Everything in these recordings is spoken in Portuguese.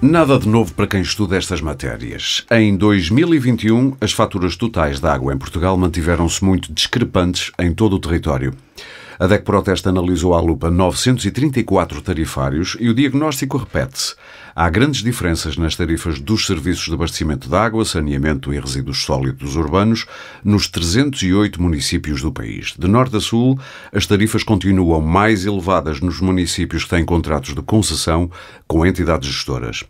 Nada de novo para quem estuda estas matérias. Em 2021, as faturas totais da água em Portugal mantiveram-se muito discrepantes em todo o território. A DEC Proteste analisou à lupa 934 tarifários e o diagnóstico repete-se. Há grandes diferenças nas tarifas dos serviços de abastecimento de água, saneamento e resíduos sólidos urbanos nos 308 municípios do país. De norte a sul, as tarifas continuam mais elevadas nos municípios que têm contratos de concessão com entidades gestoras.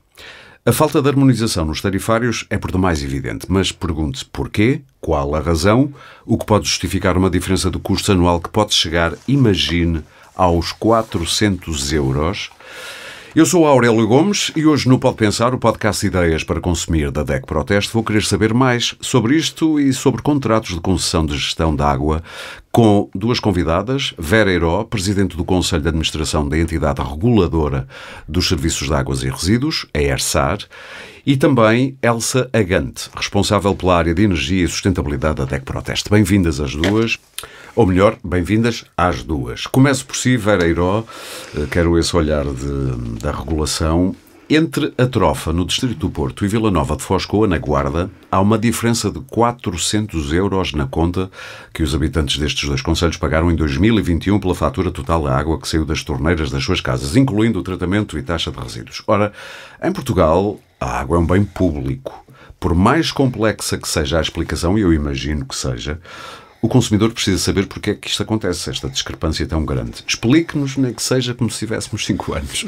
A falta de harmonização nos tarifários é por demais evidente, mas pergunte-se porquê, qual a razão, o que pode justificar uma diferença de custo anual que pode chegar, imagine, aos 400 euros. Eu sou Aurélio Gomes e hoje no Pode Pensar, o podcast Ideias para Consumir da DEC Proteste, vou querer saber mais sobre isto e sobre contratos de concessão de gestão de água com duas convidadas, Vera Eiró, Presidente do Conselho de Administração da entidade reguladora dos Serviços de Águas e Resíduos, a ERSAR, e também Elsa Agante, responsável pela área de Energia e Sustentabilidade da DEC Proteste. Bem-vindas as duas. Ou melhor, bem-vindas às duas. Começo por si, Vera Eiró, quero esse olhar da regulação. Entre a Trofa, no Distrito do Porto, e Vila Nova de Foscoa, na Guarda, há uma diferença de 400 euros na conta que os habitantes destes dois concelhos pagaram em 2021 pela fatura total da água que saiu das torneiras das suas casas, incluindo o tratamento e taxa de resíduos. Ora, em Portugal, a água é um bem público. Por mais complexa que seja a explicação, e eu imagino que seja, o consumidor precisa saber porque é que isto acontece, esta discrepância tão grande. Explique-nos, nem que seja como se tivéssemos 5 anos.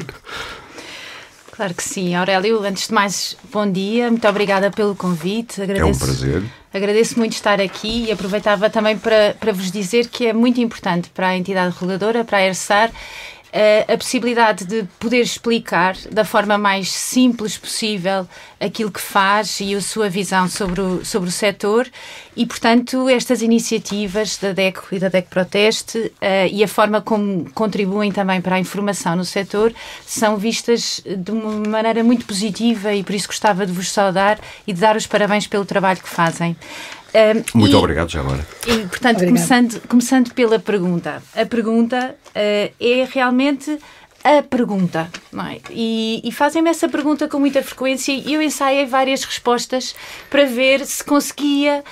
Claro que sim, Aurélio. Antes de mais, bom dia. Muito obrigada pelo convite. É um prazer. Agradeço muito estar aqui e aproveitava também para vos dizer que é muito importante para a entidade reguladora, para a ERSAR, a possibilidade de poder explicar da forma mais simples possível aquilo que faz e a sua visão sobre o setor e, portanto, estas iniciativas da DEC e da DEC Proteste e a forma como contribuem também para a informação no setor são vistas de uma maneira muito positiva e por isso gostava de vos saudar e de dar os parabéns pelo trabalho que fazem. Muito obrigado, já agora. E, portanto, começando pela pergunta. A pergunta é realmente a pergunta, não é? E fazem-me essa pergunta com muita frequência e eu ensaiei várias respostas para ver se conseguia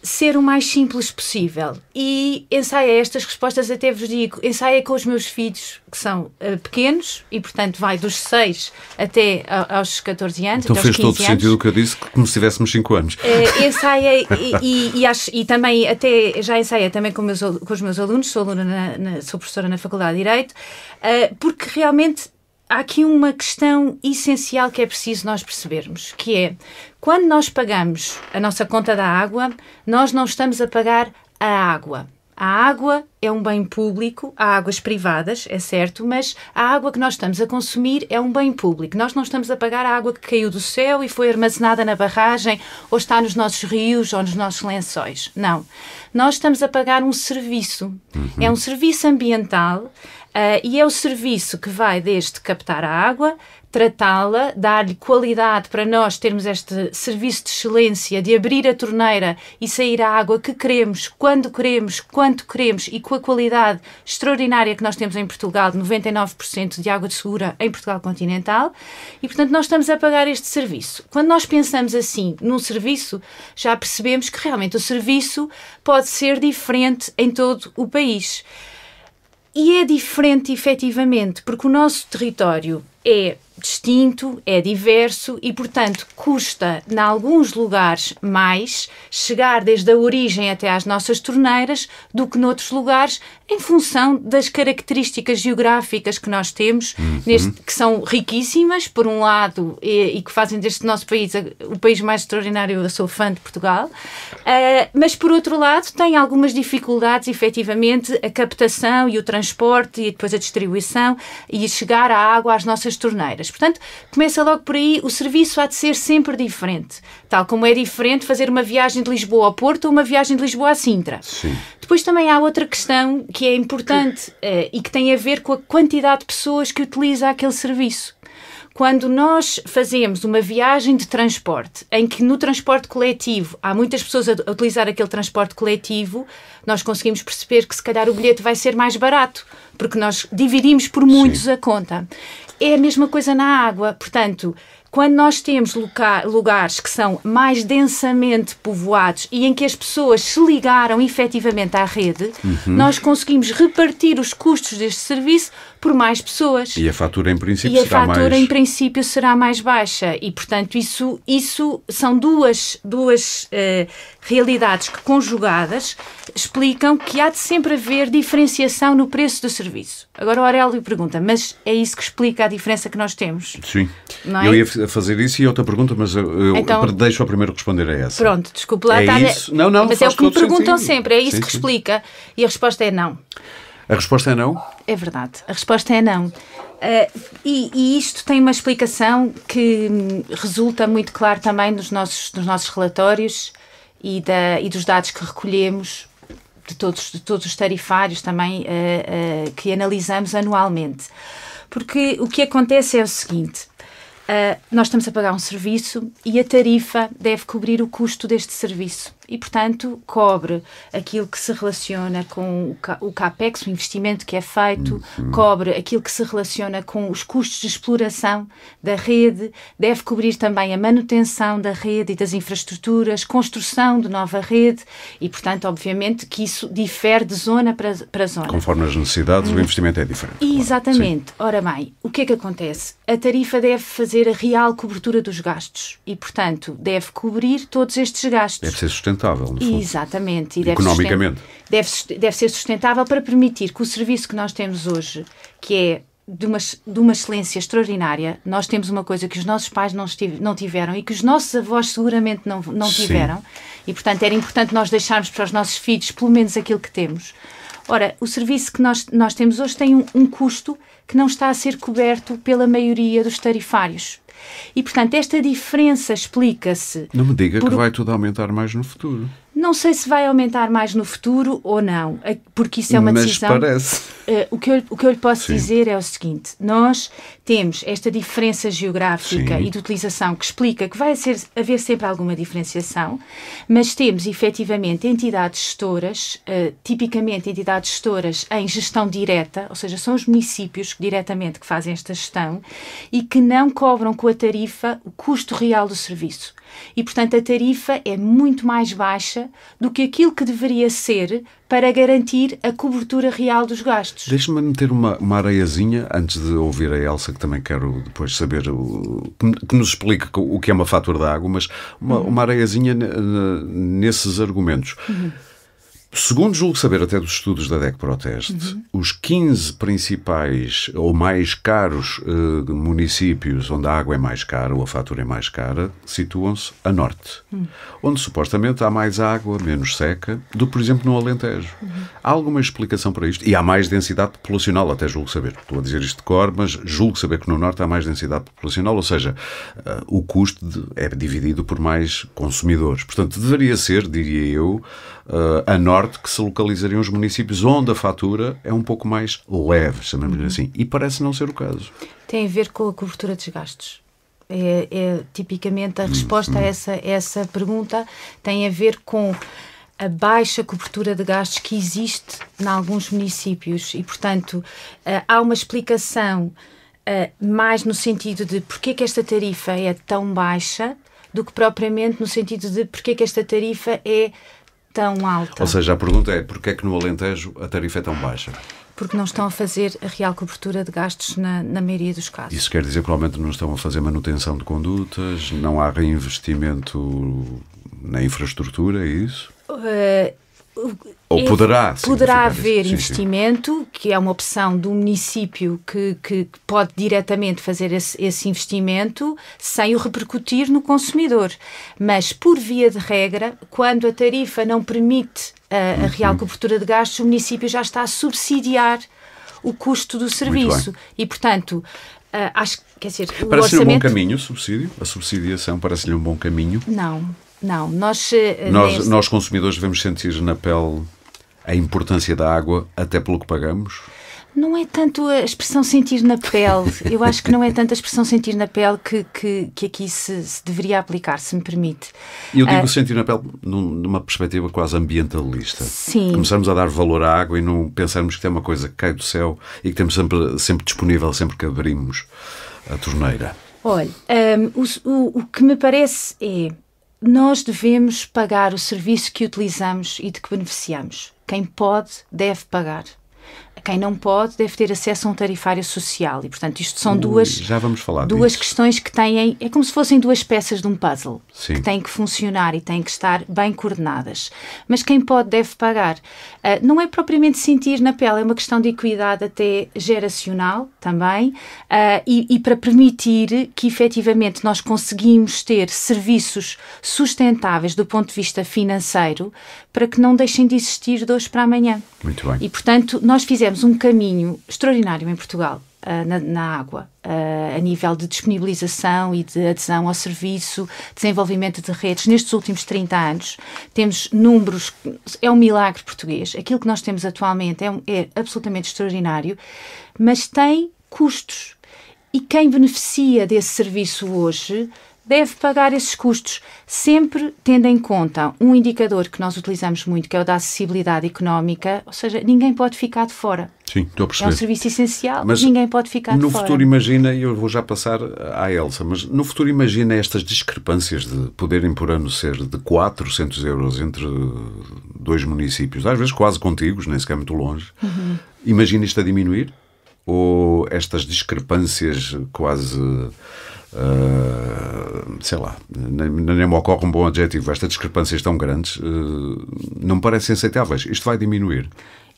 ser o mais simples possível. E ensaiei estas respostas, até vos digo, ensaiei com os meus filhos, que são pequenos, e portanto vai dos 6 até aos 14 anos. Então até fez aos 15 todo o sentido o que eu disse, como se tivéssemos 5 anos. Ensaiei e também até já ensaiei também com os meus alunos, sou professora na Faculdade de Direito, porque realmente há aqui uma questão essencial que é preciso nós percebermos, que é, quando nós pagamos a nossa conta da água, nós não estamos a pagar a água. A água é um bem público, há águas privadas, é certo, mas a água que nós estamos a consumir é um bem público. Nós não estamos a pagar a água que caiu do céu e foi armazenada na barragem ou está nos nossos rios ou nos nossos lençóis. Não. Nós estamos a pagar um serviço. É um serviço ambiental e é o serviço que vai desde captar a água, tratá-la, dar-lhe qualidade para nós termos este serviço de excelência, de abrir a torneira e sair a água que queremos, quando queremos, quanto queremos e com a qualidade extraordinária que nós temos em Portugal, de 99% de água de segura em Portugal continental, e portanto nós estamos a pagar este serviço. Quando nós pensamos assim num serviço, já percebemos que realmente o serviço pode ser diferente em todo o país. E é diferente efetivamente, porque o nosso território é distinto, é diverso e, portanto, custa, em alguns lugares, mais chegar desde a origem até às nossas torneiras do que noutros lugares, em função das características geográficas que nós temos, que são riquíssimas, por um lado, e que fazem deste nosso país o país mais extraordinário. Eu sou fã de Portugal, mas, por outro lado, tem algumas dificuldades, efetivamente, a captação e o transporte e depois a distribuição e chegar a água às nossas torneiras. Portanto, começa logo por aí, o serviço há de ser sempre diferente, tal como é diferente fazer uma viagem de Lisboa ao Porto ou uma viagem de Lisboa a Sintra. Sim. Depois também há outra questão que é importante e que tem a ver com a quantidade de pessoas que utiliza aquele serviço. Quando nós fazemos uma viagem de transporte, em que no transporte coletivo há muitas pessoas a utilizar aquele transporte coletivo, nós conseguimos perceber que se calhar o bilhete vai ser mais barato, porque nós dividimos por muitos a conta. É a mesma coisa na água, portanto, quando nós temos lugares que são mais densamente povoados e em que as pessoas se ligaram efetivamente à rede, nós conseguimos repartir os custos deste serviço por mais pessoas. E a fatura, em princípio, será mais baixa. E, portanto, isso são duas realidades que, conjugadas, explicam que há de sempre haver diferenciação no preço do serviço. Agora o Aurélio pergunta, mas é isso que explica a diferença que nós temos? Sim. Não é? Eu ia fazer isso e outra pergunta, mas eu deixo-a primeiro responder a essa. Pronto, desculpe lá. Isso? Não, mas é o que me perguntam sentido. sempre, é isso Sim, que sim. explica? E a resposta é não. A resposta é não? É verdade, a resposta é não. E isto tem uma explicação que resulta muito claro também nos nossos relatórios e dos dados que recolhemos de todos os tarifários também que analisamos anualmente. Porque o que acontece é o seguinte, nós estamos a pagar um serviço e a tarifa deve cobrir o custo deste serviço e, portanto, cobre aquilo que se relaciona com o CAPEX, o investimento que é feito, cobre aquilo que se relaciona com os custos de exploração da rede, deve cobrir também a manutenção da rede e das infraestruturas, construção de nova rede e, portanto, obviamente que isso difere de zona para zona. Conforme as necessidades, o investimento é diferente. Exatamente. Claro. Ora bem, o que é que acontece? A tarifa deve fazer a real cobertura dos gastos e, portanto, deve cobrir todos estes gastos. Deve ser sustentável, no fundo. Exatamente. E economicamente. Deve ser sustentável para permitir que o serviço que nós temos hoje, que é de uma excelência extraordinária, nós temos uma coisa que os nossos pais não tiveram e que os nossos avós seguramente não tiveram e, portanto, era importante nós deixarmos para os nossos filhos pelo menos aquilo que temos. Ora, o serviço que nós temos hoje tem um custo que não está a ser coberto pela maioria dos tarifários. E, portanto, esta diferença explica-se... Não me diga que vai tudo aumentar mais no futuro. Não sei se vai aumentar mais no futuro ou não, porque isso é uma decisão... Mas parece. O que eu lhe posso dizer é o seguinte, nós temos esta diferença geográfica e de utilização que explica que vai haver sempre alguma diferenciação, mas temos efetivamente entidades gestoras, tipicamente entidades gestoras em gestão direta, ou seja, são os municípios diretamente que fazem esta gestão e que não cobram com a tarifa o custo real do serviço. E, portanto, a tarifa é muito mais baixa do que aquilo que deveria ser para garantir a cobertura real dos gastos. Deixe-me meter uma areiazinha, antes de ouvir a Elsa, que também quero depois saber, que nos explique o que é uma fatura de água, mas uma areiazinha nesses argumentos. Segundo julgo saber até dos estudos da DEC Proteste, os 15 principais ou mais caros municípios onde a água é mais cara ou a fatura é mais cara situam-se a norte, onde supostamente há mais água, menos seca, do que, por exemplo, no Alentejo. Há alguma explicação para isto? E há mais densidade populacional, até julgo saber. Estou a dizer isto de cor, mas julgo saber que no norte há mais densidade populacional, ou seja, o custo é dividido por mais consumidores. Portanto, deveria ser, diria eu, a norte que se localizariam os municípios onde a fatura é um pouco mais leve, chamamos-lhe assim. E parece não ser o caso. Tem a ver com a cobertura dos gastos. Tipicamente a resposta a essa pergunta tem a ver com a baixa cobertura de gastos que existe em alguns municípios e, portanto, há uma explicação mais no sentido de porque é que esta tarifa é tão baixa do que propriamente no sentido de porque é que esta tarifa é tão alta. Ou seja, a pergunta é porque é que no Alentejo a tarifa é tão baixa? Porque não estão a fazer a real cobertura de gastos na maioria dos casos. Isso quer dizer que provavelmente não estão a fazer manutenção de condutas, não há reinvestimento na infraestrutura, é isso? Ou poderá haver investimento, que é uma opção do município que pode diretamente fazer esse investimento sem o repercutir no consumidor. Mas, por via de regra, quando a tarifa não permite a real cobertura de gastos, o município já está a subsidiar o custo do serviço. E, portanto, acho que, quer dizer, o parece-lhe orçamento... um bom caminho, o subsídio? A subsidiação parece-lhe um bom caminho? Não, nós consumidores devemos sentir na pele a importância da água até pelo que pagamos? Não é tanto a expressão sentir na pele, eu acho que não é tanto a expressão sentir na pele que aqui se deveria aplicar, se me permite. Eu digo sentir na pele numa perspectiva quase ambientalista. Sim. Começarmos a dar valor à água e não pensarmos que é uma coisa que cai do céu e que temos sempre disponível sempre que abrimos a torneira. Olha, o que me parece é, nós devemos pagar o serviço que utilizamos e de que beneficiamos. Quem pode, deve pagar. Quem não pode, deve ter acesso a um tarifário social. E, portanto, isto são já vamos falar duas questões que têm... É como se fossem duas peças de um puzzle. Sim. Que têm que funcionar e têm que estar bem coordenadas. Mas quem pode, deve pagar. Não é propriamente sentir na pele, é uma questão de equidade até geracional também, e para permitir que, efetivamente, nós conseguimos ter serviços sustentáveis do ponto de vista financeiro para que não deixem de existir de hoje para amanhã. Muito bem. E, portanto, nós fizemos um caminho extraordinário em Portugal, na água, a nível de disponibilização e de adesão ao serviço, desenvolvimento de redes. Nestes últimos 30 anos, temos números, é um milagre português. Aquilo que nós temos atualmente é absolutamente extraordinário, mas tem custos. E quem beneficia desse serviço hoje deve pagar esses custos, sempre tendo em conta um indicador que nós utilizamos muito, que é o da acessibilidade económica, ou seja, ninguém pode ficar de fora. Sim, estou a perceber. É um serviço essencial, mas ninguém pode ficar de fora. No futuro imagina, e eu vou já passar à Elsa, mas no futuro imagina estas discrepâncias de poderem por ano ser de 400 euros entre dois municípios, às vezes quase contíguos, nem sequer muito longe. Uhum. Imagina isto a diminuir? Ou estas discrepâncias quase... sei lá, nem me ocorre um bom adjetivo. Estas discrepâncias tão grandes não me parecem aceitáveis. Isto vai diminuir?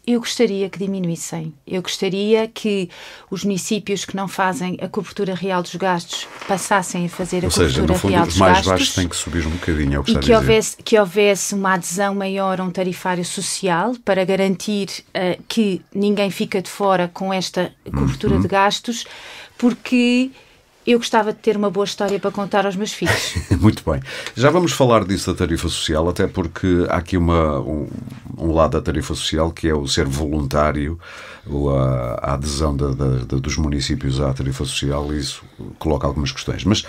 Eu gostaria que diminuíssem. Eu gostaria que os municípios que não fazem a cobertura real dos gastos passassem a fazer a cobertura real dos gastos. Ou seja, no fundo, os mais baixos têm que subir um bocadinho, é o que está a dizer. Que houvesse uma adesão maior a um tarifário social para garantir que ninguém fica de fora com esta cobertura de gastos, porque... eu gostava de ter uma boa história para contar aos meus filhos. Muito bem. Já vamos falar disso da tarifa social, até porque há aqui um lado da tarifa social que é o ser voluntário, a adesão dos municípios à tarifa social, e isso coloca algumas questões. Mas,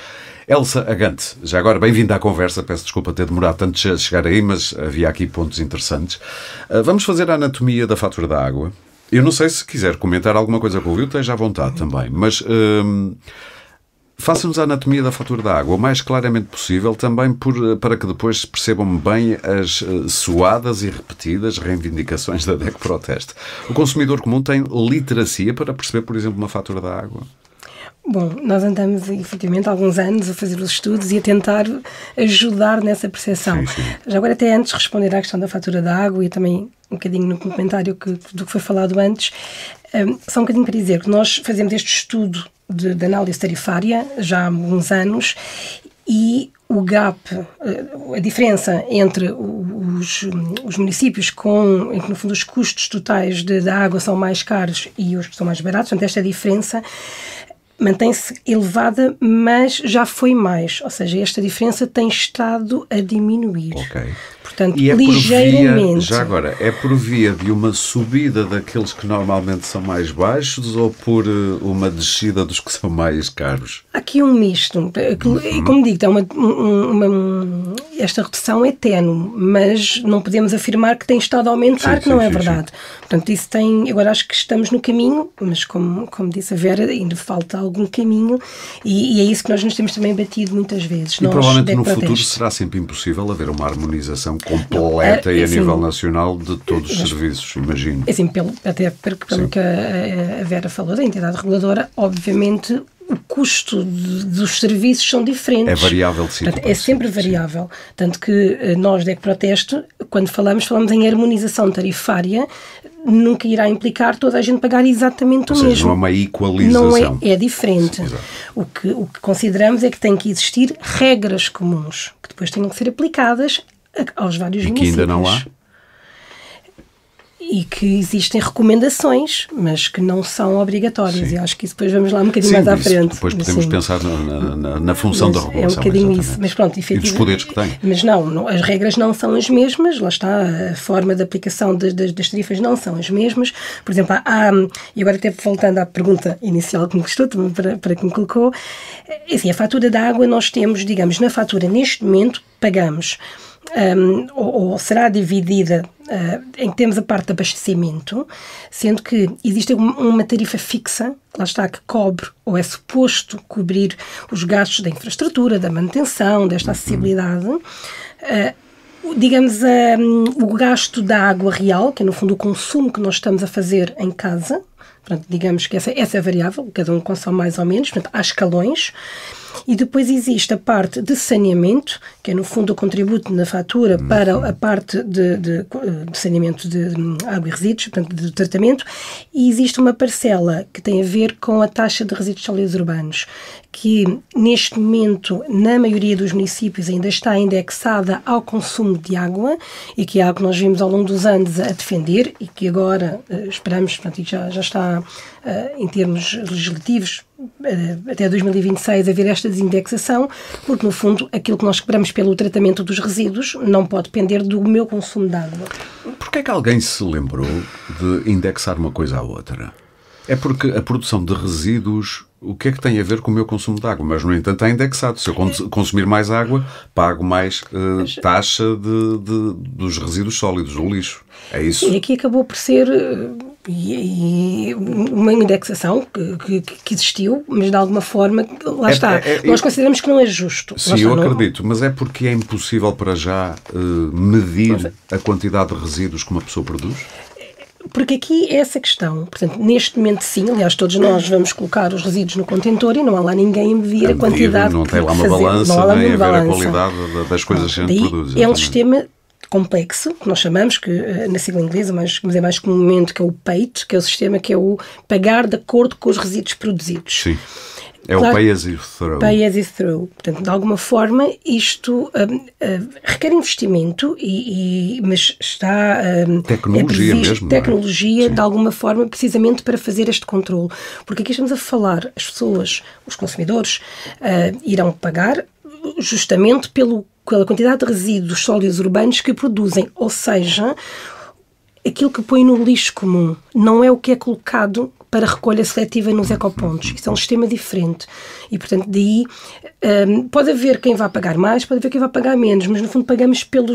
Elsa Agante, já agora bem-vinda à conversa, peço desculpa ter demorado tanto a chegar aí, mas havia aqui pontos interessantes. Vamos fazer a anatomia da fatura da água. Eu não sei se quiser comentar alguma coisa que ouviu, esteja à vontade também, mas... faça-nos a anatomia da fatura da água o mais claramente possível, também para que depois percebam bem as suadas e repetidas reivindicações da DECO Proteste. O consumidor comum tem literacia para perceber, por exemplo, uma fatura da água? Bom, nós andamos, efetivamente, há alguns anos a fazer os estudos e a tentar ajudar nessa percepção. Sim. Já agora, até antes de responder à questão da fatura da água e também um bocadinho no comentário do que foi falado antes, só um bocadinho para dizer que nós fazemos este estudo de análise tarifária já há alguns anos e o gap, a diferença entre os municípios em que no fundo os custos totais da água são mais caros e os que são mais baratos, portanto esta diferença mantém-se elevada, mas já foi mais, ou seja, esta diferença tem estado a diminuir. Ok. Portanto, e ligeiramente. Já agora, é por via de uma subida daqueles que normalmente são mais baixos ou por uma descida dos que são mais caros? Aqui um misto. Como digo, esta redução é ténue, mas não podemos afirmar que tem estado a aumentar, que não é verdade. Portanto, isso tem... Agora acho que estamos no caminho, mas como disse a Vera, ainda falta algum caminho e é isso que nós nos temos também batido muitas vezes. E provavelmente no futuro será sempre impossível haver uma harmonização completa e a nível nacional de todos os serviços, imagino. Assim, até pelo que a Vera falou da entidade reguladora, obviamente o custo dos serviços são diferentes. É variável de sítio. É sempre variável. Sim. Tanto que nós, DECO Proteste, quando falamos em harmonização tarifária, nunca irá implicar toda a gente pagar exatamente o mesmo. Ou seja, não é uma equalização. Não é diferente. Sim, o que consideramos é que tem que existir regras comuns, que depois tenham que ser aplicadas aos vários municípios. E que ainda não há? E que existem recomendações, mas que não são obrigatórias. Sim. E acho que isso depois vamos lá um bocadinho mais à frente. Depois podemos pensar na função da regulação. É um bocadinho isso. Mas pronto, e dos poderes que tem. Mas não, as regras não são as mesmas, lá está, a forma de aplicação das tarifas não são as mesmas. Por exemplo, e agora até voltando à pergunta inicial que me gostou, para que me colocou, assim, a fatura da água nós temos, digamos, na fatura neste momento pagamos... ou será dividida em que temos a parte de abastecimento, sendo que existe uma tarifa fixa, lá está, que cobre, ou é suposto cobrir os gastos da infraestrutura, da manutenção, desta acessibilidade. Digamos, o gasto da água real, que é no fundo o consumo que nós estamos a fazer em casa. Portanto, digamos que essa é a variável, cada um consome mais ou menos, portanto, há escalões. E depois existe a parte de saneamento, que é no fundo o contributo na fatura para a parte de saneamento de água e resíduos, portanto de tratamento, e existe uma parcela que tem a ver com a taxa de resíduos sólidos urbanos, que neste momento na maioria dos municípios ainda está indexada ao consumo de água, e que é algo que nós vimos ao longo dos anos a defender e que agora esperamos, portanto, já está em termos legislativos, até 2026 haver esta desindexação, porque no fundo aquilo que nós cobramos pelo tratamento dos resíduos não pode depender do meu consumo de água. Porquê é que alguém se lembrou de indexar uma coisa à outra? É porque a produção de resíduos, o que é que tem a ver com o meu consumo de água? Mas, no entanto, está indexado. Se eu consumir mais água, pago mais taxa dos resíduos sólidos, do lixo. É isso? E aqui acabou por ser uma indexação que existiu, mas de alguma forma, lá está. Nós consideramos que não é justo. Sim, eu acredito, mas é porque é impossível para já medir a quantidade de resíduos que uma pessoa produz? Porque aqui é essa questão. Portanto, neste momento sim, aliás, todos nós vamos colocar os resíduos no contentor e não há lá ninguém a medir a quantidade. Não tem lá uma balança, nem a ver a qualidade das coisas que a gente produz. É um sistema complexo, que nós chamamos, que na sigla inglesa, mas é mais comumente, que é o PAIT, que é o sistema que é o pagar de acordo com os resíduos produzidos. Sim. É claro, o pay as you throw. Pay as you throw. Portanto, de alguma forma, isto requer investimento, mas está... tecnologia mesmo. Tecnologia, de alguma forma, precisamente para fazer este controle. Porque aqui estamos a falar, as pessoas, os consumidores, irão pagar justamente pela quantidade de resíduos sólidos urbanos que produzem. Ou seja, aquilo que põe no lixo comum não é o que é colocado para recolha seletiva nos ecopontos. Isso é um sistema diferente. E, portanto, daí pode haver quem vá pagar mais, pode haver quem vá pagar menos, mas, no fundo, pagamos pelo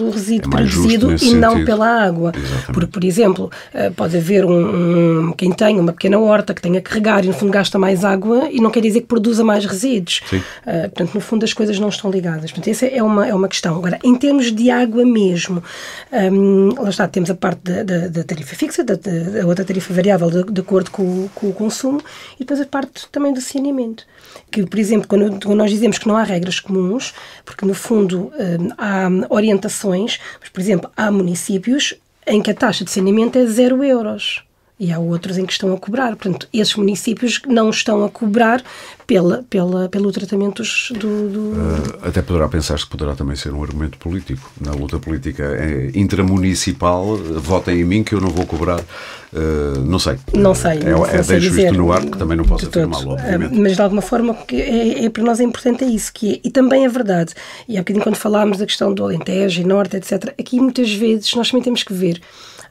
resíduo produzido e sentido. Não pela água. Exatamente. Porque, por exemplo, pode haver quem tem uma pequena horta que tenha que regar e, no fundo, gasta mais água e não quer dizer que produza mais resíduos. Portanto, no fundo, as coisas não estão ligadas. Portanto, essa é uma questão. Agora, em termos de água mesmo, lá está, temos a parte da tarifa fixa, da outra tarifa variável de acordo com o consumo, e depois a parte também do saneamento. Que, por exemplo, quando nós dizemos que não há regras comuns, porque no fundo há orientações, mas, por exemplo, há municípios em que a taxa de saneamento é 0 euros. E há outros em que estão a cobrar. Portanto, esses municípios não estão a cobrar pelo tratamento Até poderá pensar-se que poderá também ser um argumento político. Na luta política intramunicipal, votem em mim que eu não vou cobrar. Não sei. Não sei. Deixo isto no ar, que também não posso afirmá-lo, obviamente. Mas, de alguma forma, para nós é importante isso. E também é verdade. E há bocadinho, quando falámos da questão do Alentejo e Norte, etc., aqui muitas vezes nós também temos que ver.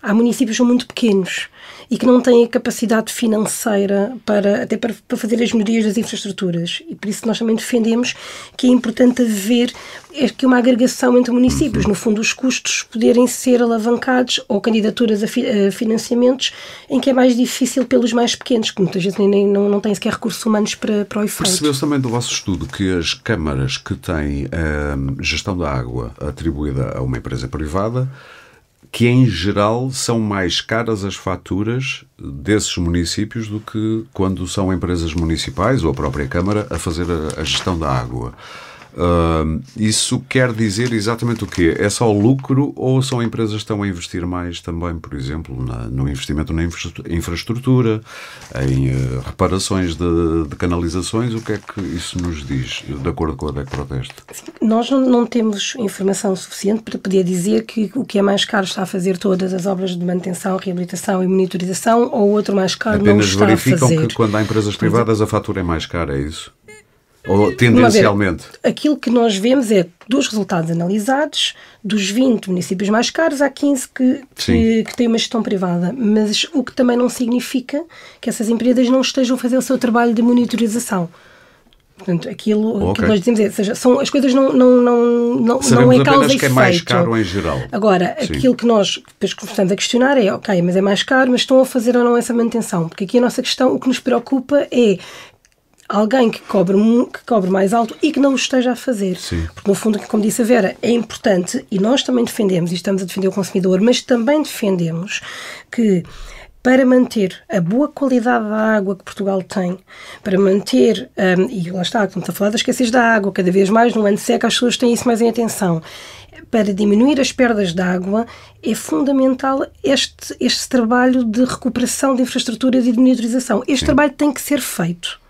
Há municípios que são muito pequenos e que não têm a capacidade financeira até para fazer as melhorias das infraestruturas. E por isso nós também defendemos que é importante haver que uma agregação entre municípios. No fundo, os custos poderem ser alavancados ou candidaturas a financiamentos em que é mais difícil pelos mais pequenos, que muitas vezes não têm sequer recursos humanos para o efeito. Percebeu-se também do vosso estudo que as câmaras que têm gestão da água atribuída a uma empresa privada, que em geral são mais caras as faturas desses municípios do que quando são empresas municipais ou a própria Câmara a fazer a gestão da água. Isso quer dizer exatamente o quê? É só lucro ou são empresas que estão a investir mais também, por exemplo, no investimento na infraestrutura, em reparações de canalizações? O que é que isso nos diz, de acordo com a DEC Proteste? Nós não temos informação suficiente para poder dizer que o que é mais caro está a fazer todas as obras de manutenção, reabilitação e monitorização, ou o outro mais caro não está a fazer. Apenas verificam que quando há empresas privadas a fatura é mais cara, é isso? Ou tendencialmente? Aquilo que nós vemos é, dos resultados analisados, dos 20 municípios mais caros, há 15 que têm uma gestão privada. Mas o que também não significa que essas empresas não estejam a fazer o seu trabalho de monitorização. Portanto, aquilo que nós dizemos é, ou seja, as coisas não Sabemos é causa e apenas que é mais efeito. caro em geral. Agora, Sim. aquilo que nós depois começamos a questionar é, ok, mas é mais caro, mas estão a fazer ou não essa manutenção? Porque aqui a nossa questão, o que nos preocupa é alguém que cobre mais alto e que não o esteja a fazer. Sim. Porque, no fundo, como disse a Vera, é importante, e nós também defendemos, e estamos a defender o consumidor, mas também defendemos que, para manter a boa qualidade da água que Portugal tem, para manter, e lá está, como está a falar da escassez da água, cada vez mais no ano seco as pessoas têm isso mais em atenção, para diminuir as perdas de água, é fundamental este trabalho de recuperação de infraestruturas e de monitorização. Este trabalho tem que ser feito.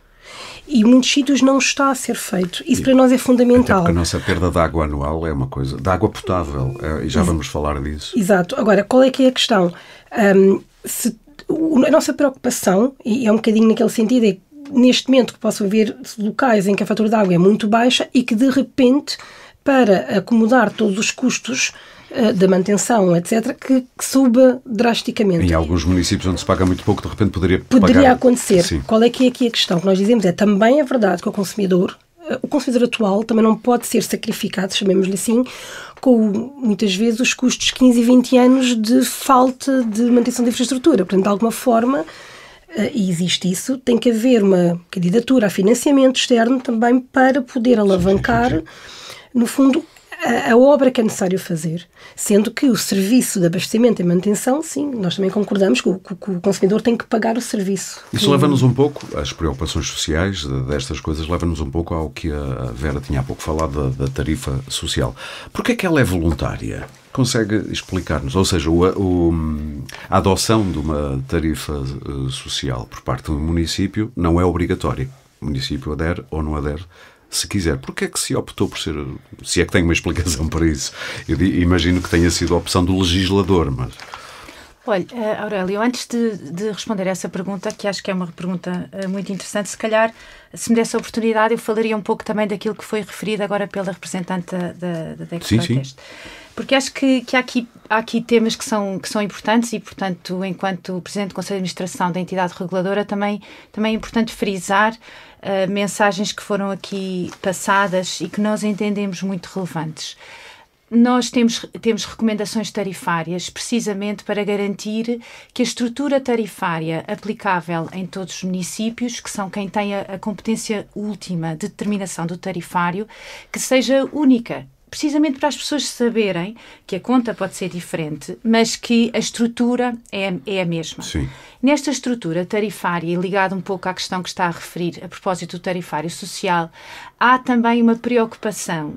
E em muitos sítios não está a ser feito. Isso para nós é fundamental. Até porque a nossa perda de água anual é uma coisa... De água potável, e já vamos falar disso. Exato. Agora, qual é que é a questão? A nossa preocupação, e é um bocadinho naquele sentido, é neste momento que posso haver locais em que a fatura de água é muito baixa e que de repente, para acomodar todos os custos da manutenção, etc., que suba drasticamente. Em alguns municípios onde se paga muito pouco, de repente poderia acontecer. Sim. Qual é que é aqui a questão? O que nós dizemos é, também é verdade que o consumidor atual também não pode ser sacrificado, chamemos-lhe assim, com muitas vezes os custos de 15 e 20 anos de falta de manutenção de infraestrutura. Portanto, de alguma forma, e existe isso, tem que haver uma candidatura a financiamento externo também para poder alavancar, no fundo, a obra que é necessário fazer, sendo que o serviço de abastecimento e manutenção, sim, nós também concordamos que o consumidor tem que pagar o serviço. Isso leva-nos um pouco, as preocupações sociais destas coisas, leva-nos um pouco ao que a Vera tinha há pouco falado da tarifa social. Porquê é que ela é voluntária? Consegue explicar-nos? Ou seja, a adoção de uma tarifa social por parte do município não é obrigatória. O município adere ou não adere, se quiser. Porquê é que se optou por ser... Se é que tem uma explicação para isso. Eu imagino que tenha sido a opção do legislador, mas... Olha, Aurélio, antes de responder a essa pergunta, que acho que é uma pergunta muito interessante, se calhar, se me desse a oportunidade, eu falaria um pouco também daquilo que foi referido agora pela representante da DEC Proteste. Porque acho que há aqui temas que são importantes e, portanto, enquanto Presidente do Conselho de Administração da entidade reguladora, também é importante frisar mensagens que foram aqui passadas e que nós entendemos muito relevantes. Nós temos recomendações tarifárias precisamente para garantir que a estrutura tarifária aplicável em todos os municípios, que são quem tem a competência última de determinação do tarifário, que seja única. Precisamente para as pessoas saberem que a conta pode ser diferente, mas que a estrutura é a mesma. Sim. Nesta estrutura tarifária, e ligado um pouco à questão que está a referir a propósito do tarifário social, há também uma preocupação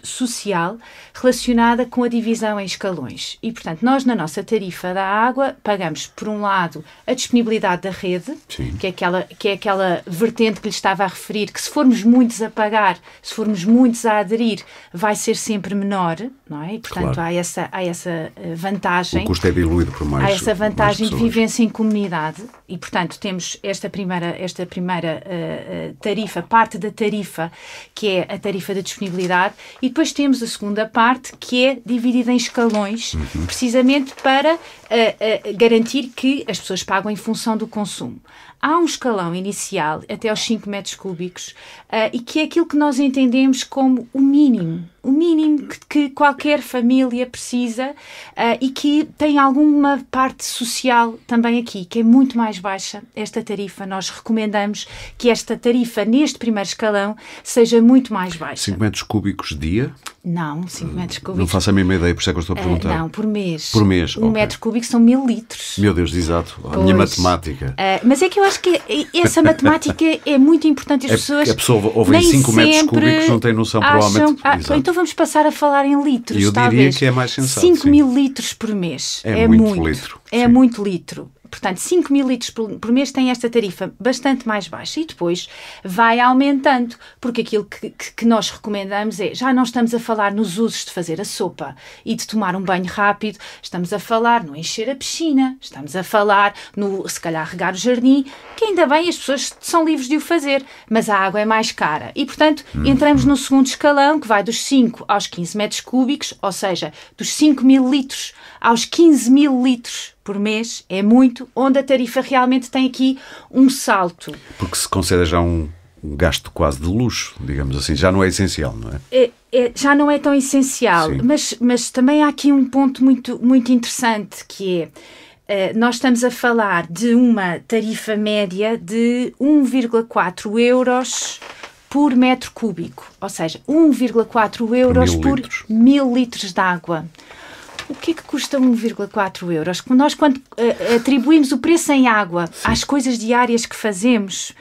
social relacionada com a divisão em escalões. E, portanto, nós na nossa tarifa da água pagamos, por um lado, a disponibilidade da rede, que é aquela vertente que lhe estava a referir, que se formos muitos a pagar, se formos muitos a aderir, vai ser sempre menor, não é? E, portanto, há essa vantagem. O custo é diluído por mais. Há essa vantagem de vivência em comunidade e, portanto, temos esta primeira tarifa, parte da tarifa, que é a tarifa da disponibilidade, e depois temos a segunda parte, que é dividida em escalões, precisamente para garantir que as pessoas pagam em função do consumo. Há um escalão inicial, até aos 5 metros cúbicos, e que é aquilo que nós entendemos como o mínimo que qualquer família precisa e que tem alguma parte social também aqui, que é muito mais baixa esta tarifa. Nós recomendamos que esta tarifa, neste primeiro escalão, seja muito mais baixa. 5 metros cúbicos dia? Não, 5 metros cúbicos. Não faço a mesma ideia, por isso é que eu estou a perguntar. Não, por mês. Por mês, um metro cúbico são 1000 litros. Meu Deus, exato. A minha matemática. Mas é que eu acho que essa matemática é muito importante. As pessoas a pessoa ouvem 5 metros cúbicos, não tem noção, provavelmente. Então vamos passar a falar em litros, eu talvez. Diria que é mais sensato. 5.000 litros por mês. É muito litro. É muito litro. Portanto, 5.000 litros por mês tem esta tarifa bastante mais baixa e depois vai aumentando, porque aquilo que nós recomendamos é, já não estamos a falar nos usos de fazer a sopa e de tomar um banho rápido, estamos a falar no encher a piscina, estamos a falar no, se calhar, regar o jardim, que ainda bem as pessoas são livres de o fazer, mas a água é mais cara. E, portanto, entramos no segundo escalão, que vai dos 5 aos 15 metros cúbicos, ou seja, dos 5.000 litros aos 15.000 litros por mês, é muito, onde a tarifa realmente tem aqui um salto. Porque se concede já um gasto quase de luxo, digamos assim. Já não é essencial, não é? Já não é tão essencial, mas também há aqui um ponto muito interessante, que é, nós estamos a falar de uma tarifa média de 1,4 euros por metro cúbico, ou seja, 1,4 euros por 1000 litros de água. O que é que custa 1,4 euros? Nós, quando atribuímos o preço em água às coisas diárias que fazemos,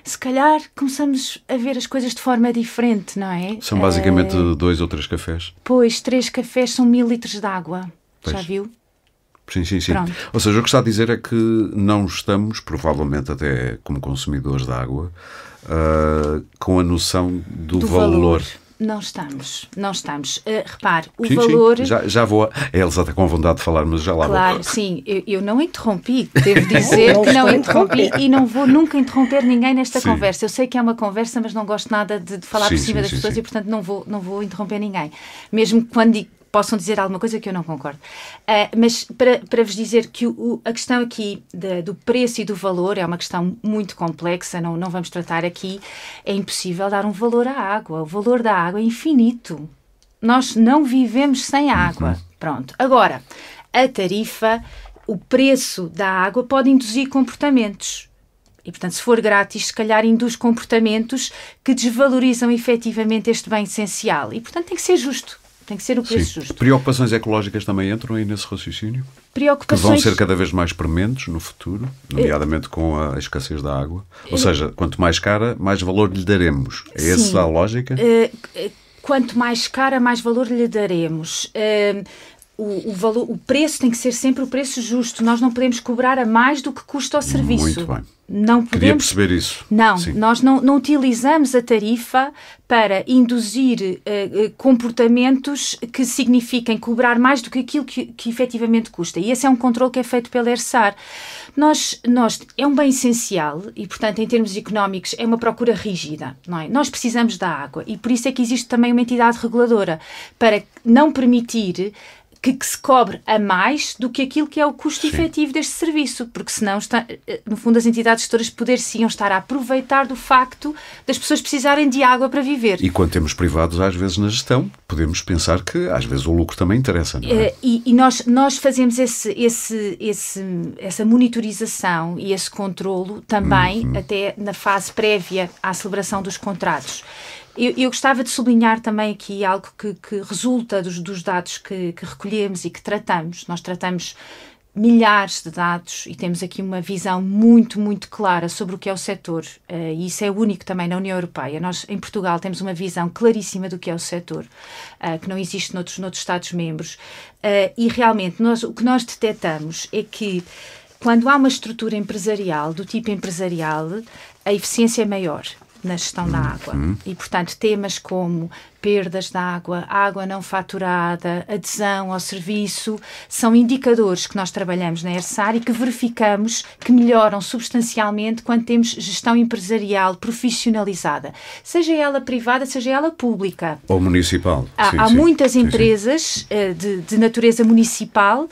se calhar começamos a ver as coisas de forma diferente, não é? São basicamente 2 ou 3 cafés. Pois, 3 cafés são 1000 litros de água. Pois. Já viu? Sim. Pronto. Ou seja, o que está a dizer é que não estamos, provavelmente até como consumidores de água, com a noção do valor. Não estamos. Repare, o valor... Sim. Já vou... A Elsa está com vontade de falar, mas já lá vou. Claro, sim. Eu não interrompi. Devo dizer que não interrompi e não vou nunca interromper ninguém nesta conversa. Eu sei que é uma conversa, mas não gosto nada de falar por cima das pessoas e, portanto, não vou interromper ninguém. Mesmo quando possam dizer alguma coisa que eu não concordo. Mas para vos dizer que a questão aqui do preço e do valor é uma questão muito complexa, não vamos tratar aqui. É impossível dar um valor à água. O valor da água é infinito. Nós não vivemos sem água. Pronto. Agora, a tarifa, o preço da água pode induzir comportamentos. E, portanto, se for grátis, se calhar induz comportamentos que desvalorizam efetivamente este bem essencial. E, portanto, tem que ser justo. Tem que ser o preço justo. Preocupações ecológicas também entram aí nesse raciocínio? Que vão ser cada vez mais prementes no futuro, nomeadamente com a escassez da água? Ou seja, quanto mais cara, mais valor lhe daremos. É essa a lógica? Quanto mais cara, mais valor lhe daremos. O preço tem que ser sempre o preço justo. Nós não podemos cobrar a mais do que custa o serviço. Muito bem. Não podemos... Queria perceber isso. Não, nós não utilizamos a tarifa para induzir comportamentos que signifiquem cobrar mais do que aquilo que efetivamente custa. E esse é um controle que é feito pela ERSAR. É um bem essencial e, portanto, em termos económicos, é uma procura rígida, não é? Nós precisamos da água e por isso é que existe também uma entidade reguladora para não permitir que se cobre a mais do que aquilo que é o custo efetivo deste serviço, porque senão, no fundo, as entidades gestoras poderiam estar a aproveitar do facto das pessoas precisarem de água para viver. E quando temos privados, às vezes, na gestão, podemos pensar que, às vezes, o lucro também interessa, não é? E nós fazemos essa monitorização e esse controlo também, até na fase prévia à celebração dos contratos. Eu gostava de sublinhar também aqui algo que resulta dos dados que recolhemos e que tratamos. Nós tratamos milhares de dados e temos aqui uma visão muito, muito clara sobre o que é o setor. E isso é único também na União Europeia. Nós, em Portugal, temos uma visão claríssima do que é o setor, que não existe noutros Estados-membros. E realmente, o que nós detectamos é que quando há uma estrutura empresarial, do tipo empresarial, a eficiência é maior na gestão da água. E, portanto, temas como perdas de água, água não faturada, adesão ao serviço, são indicadores que nós trabalhamos na ERSAR e que verificamos que melhoram substancialmente quando temos gestão empresarial profissionalizada, seja ela privada, seja ela pública. Ou municipal. Há muitas empresas de natureza municipal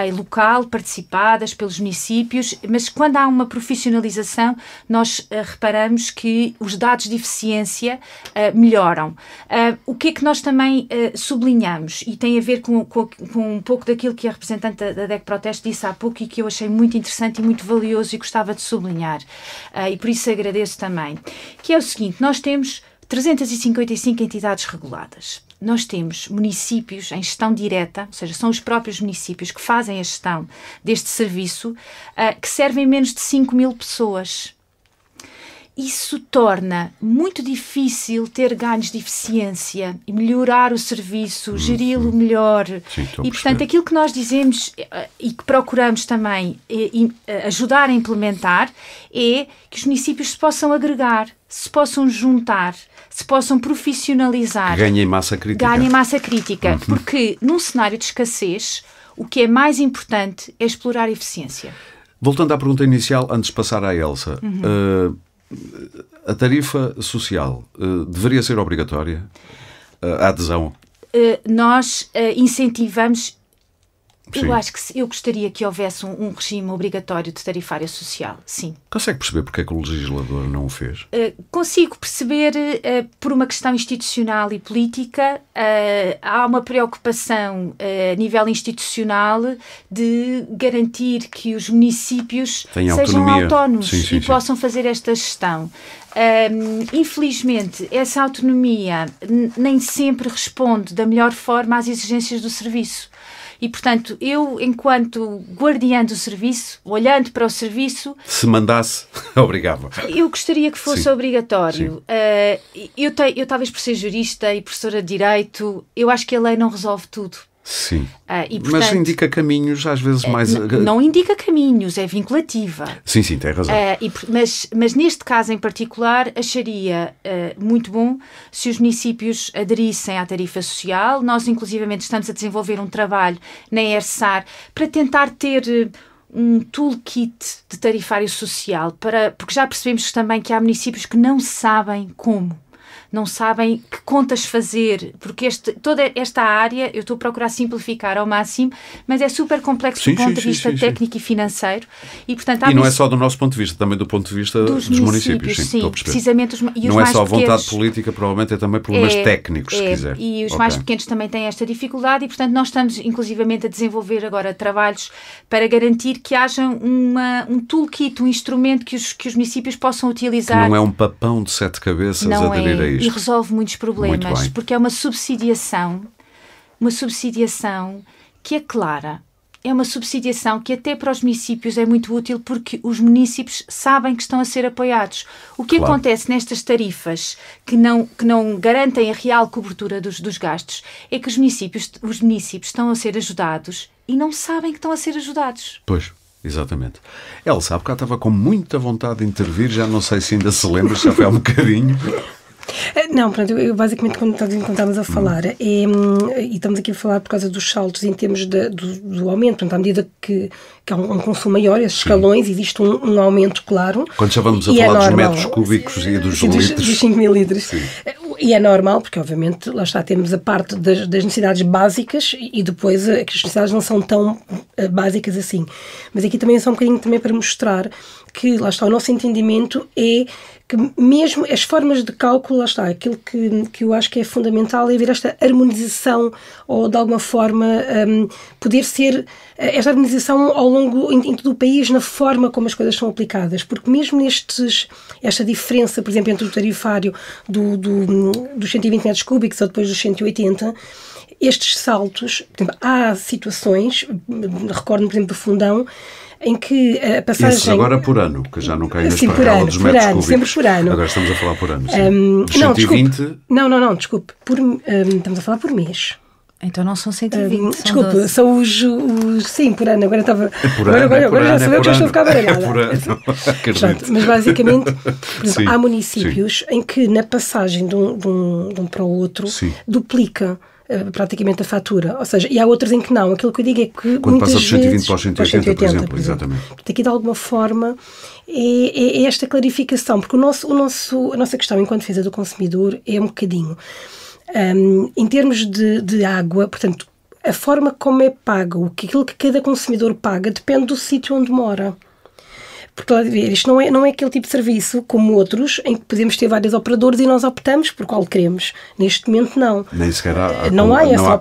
e local, participadas pelos municípios, mas quando há uma profissionalização, nós reparamos que os dados de eficiência melhoram. O que é que nós também sublinhamos, e tem a ver com um pouco daquilo que a representante da DEC Proteste disse há pouco e que eu achei muito interessante e muito valioso e gostava de sublinhar, e por isso agradeço também, que é o seguinte: nós temos 355 entidades reguladas. Nós temos municípios em gestão direta, ou seja, são os próprios municípios que fazem a gestão deste serviço, que servem menos de 5.000 pessoas. Isso torna muito difícil ter ganhos de eficiência e melhorar o serviço, geri-lo melhor. Sim, e, portanto, aquilo que nós dizemos e que procuramos também ajudar a implementar é que os municípios se possam agregar, se possam juntar, se possam profissionalizar. Ganhem massa crítica. Porque num cenário de escassez, o que é mais importante é explorar a eficiência. Voltando à pergunta inicial, antes de passar à Elsa, a tarifa social deveria ser obrigatória? A adesão? Nós incentivamos Eu acho que eu gostaria que houvesse um regime obrigatório de tarifária social, sim. Consegue perceber porque é que o legislador não o fez? Consigo perceber por uma questão institucional e política. Há uma preocupação a nível institucional de garantir que os municípios sejam autónomos e possam fazer esta gestão. Infelizmente, essa autonomia nem sempre responde da melhor forma às exigências do serviço. E, portanto, eu, enquanto guardiã do serviço, olhando para o serviço... Se mandasse, obrigava. Eu gostaria que fosse obrigatório. Eu, talvez por ser jurista e professora de Direito, eu acho que a lei não resolve tudo. Sim, e, portanto, mas indica caminhos às vezes mais... Não indica caminhos, é vinculativa. Sim, tem razão. Mas neste caso em particular acharia muito bom se os municípios aderissem à tarifa social. Nós inclusivamente estamos a desenvolver um trabalho na ERSAR para tentar ter um toolkit de tarifário social, porque já percebemos também que há municípios que não sabem como. Não sabem que contas fazer, porque toda esta área, eu estou a procurar simplificar ao máximo, mas é super complexo do ponto de vista técnico e financeiro. E, portanto, não é só do nosso ponto de vista, também do ponto de vista dos municípios. Sim, precisamente. Não é só vontade política, provavelmente é também problemas técnicos, se quiser. E os mais pequenos também têm esta dificuldade e, portanto, nós estamos inclusivamente a desenvolver agora trabalhos para garantir que haja um toolkit, um instrumento que os municípios possam utilizar. Que não é um papão de 7 cabeças a aderir a isto. E resolve muitos problemas, porque é uma subsidiação que é clara. É uma subsidiação que até para os municípios é muito útil, porque os municípios sabem que estão a ser apoiados. O que acontece nestas tarifas que não garantem a real cobertura dos gastos é que os municípios estão a ser ajudados e não sabem que estão a ser ajudados. Pois. Exatamente. Ela sabe que ela estava com muita vontade de intervir, já não sei se ainda se lembra, já foi há um bocadinho. Não, pronto, eu basicamente quando estávamos a falar, e estamos aqui a falar por causa dos saltos em termos do aumento, portanto, à medida que há um consumo maior, esses escalões, existe um aumento claro. Quando já vamos a falar dos metros cúbicos e dos litros. Dos 5 mil litros. Sim. E é normal, porque obviamente, lá está, temos a parte das necessidades básicas e depois que as necessidades não são tão básicas assim. Mas aqui também é só um bocadinho também para mostrar que, lá está, o nosso entendimento é que mesmo as formas de cálculo, lá está, aquilo que eu acho que é fundamental é haver esta harmonização ou, de alguma forma, poder ser esta harmonização ao longo, em todo o país, na forma como as coisas são aplicadas, porque mesmo esta diferença, por exemplo, entre o tarifário dos 120 metros cúbicos ou depois dos 180, estes saltos, por exemplo, há situações, recordo-me, por exemplo, do Fundão, em que a passagem... Isso agora por ano, que já não cai na esparrela dos metros cúbicos. Sempre por ano. Agora estamos a falar por ano, sim. 120... Não, desculpe. Estamos a falar por mês. Então não são 120, desculpe, 12. São os... Sim, por ano. Agora estava... Agora já sou eu que estou a ficar baralhada. Por ano, acredito. Mas basicamente, por exemplo, há municípios em que na passagem de um para o outro duplica praticamente a fatura, ou seja, e há outros em que não. Aquilo que eu digo é que quando muitas passa dos 120 para os 180, por exemplo, exatamente. Portanto, aqui de alguma forma é esta clarificação, porque a nossa questão enquanto defesa do consumidor é um bocadinho em termos de água, portanto, a forma como é paga, aquilo que cada consumidor paga depende do sítio onde mora. Porque, isto não é aquele tipo de serviço como outros, em que podemos ter vários operadores e nós optamos por qual queremos. Neste momento, não. Nem sequer não há essa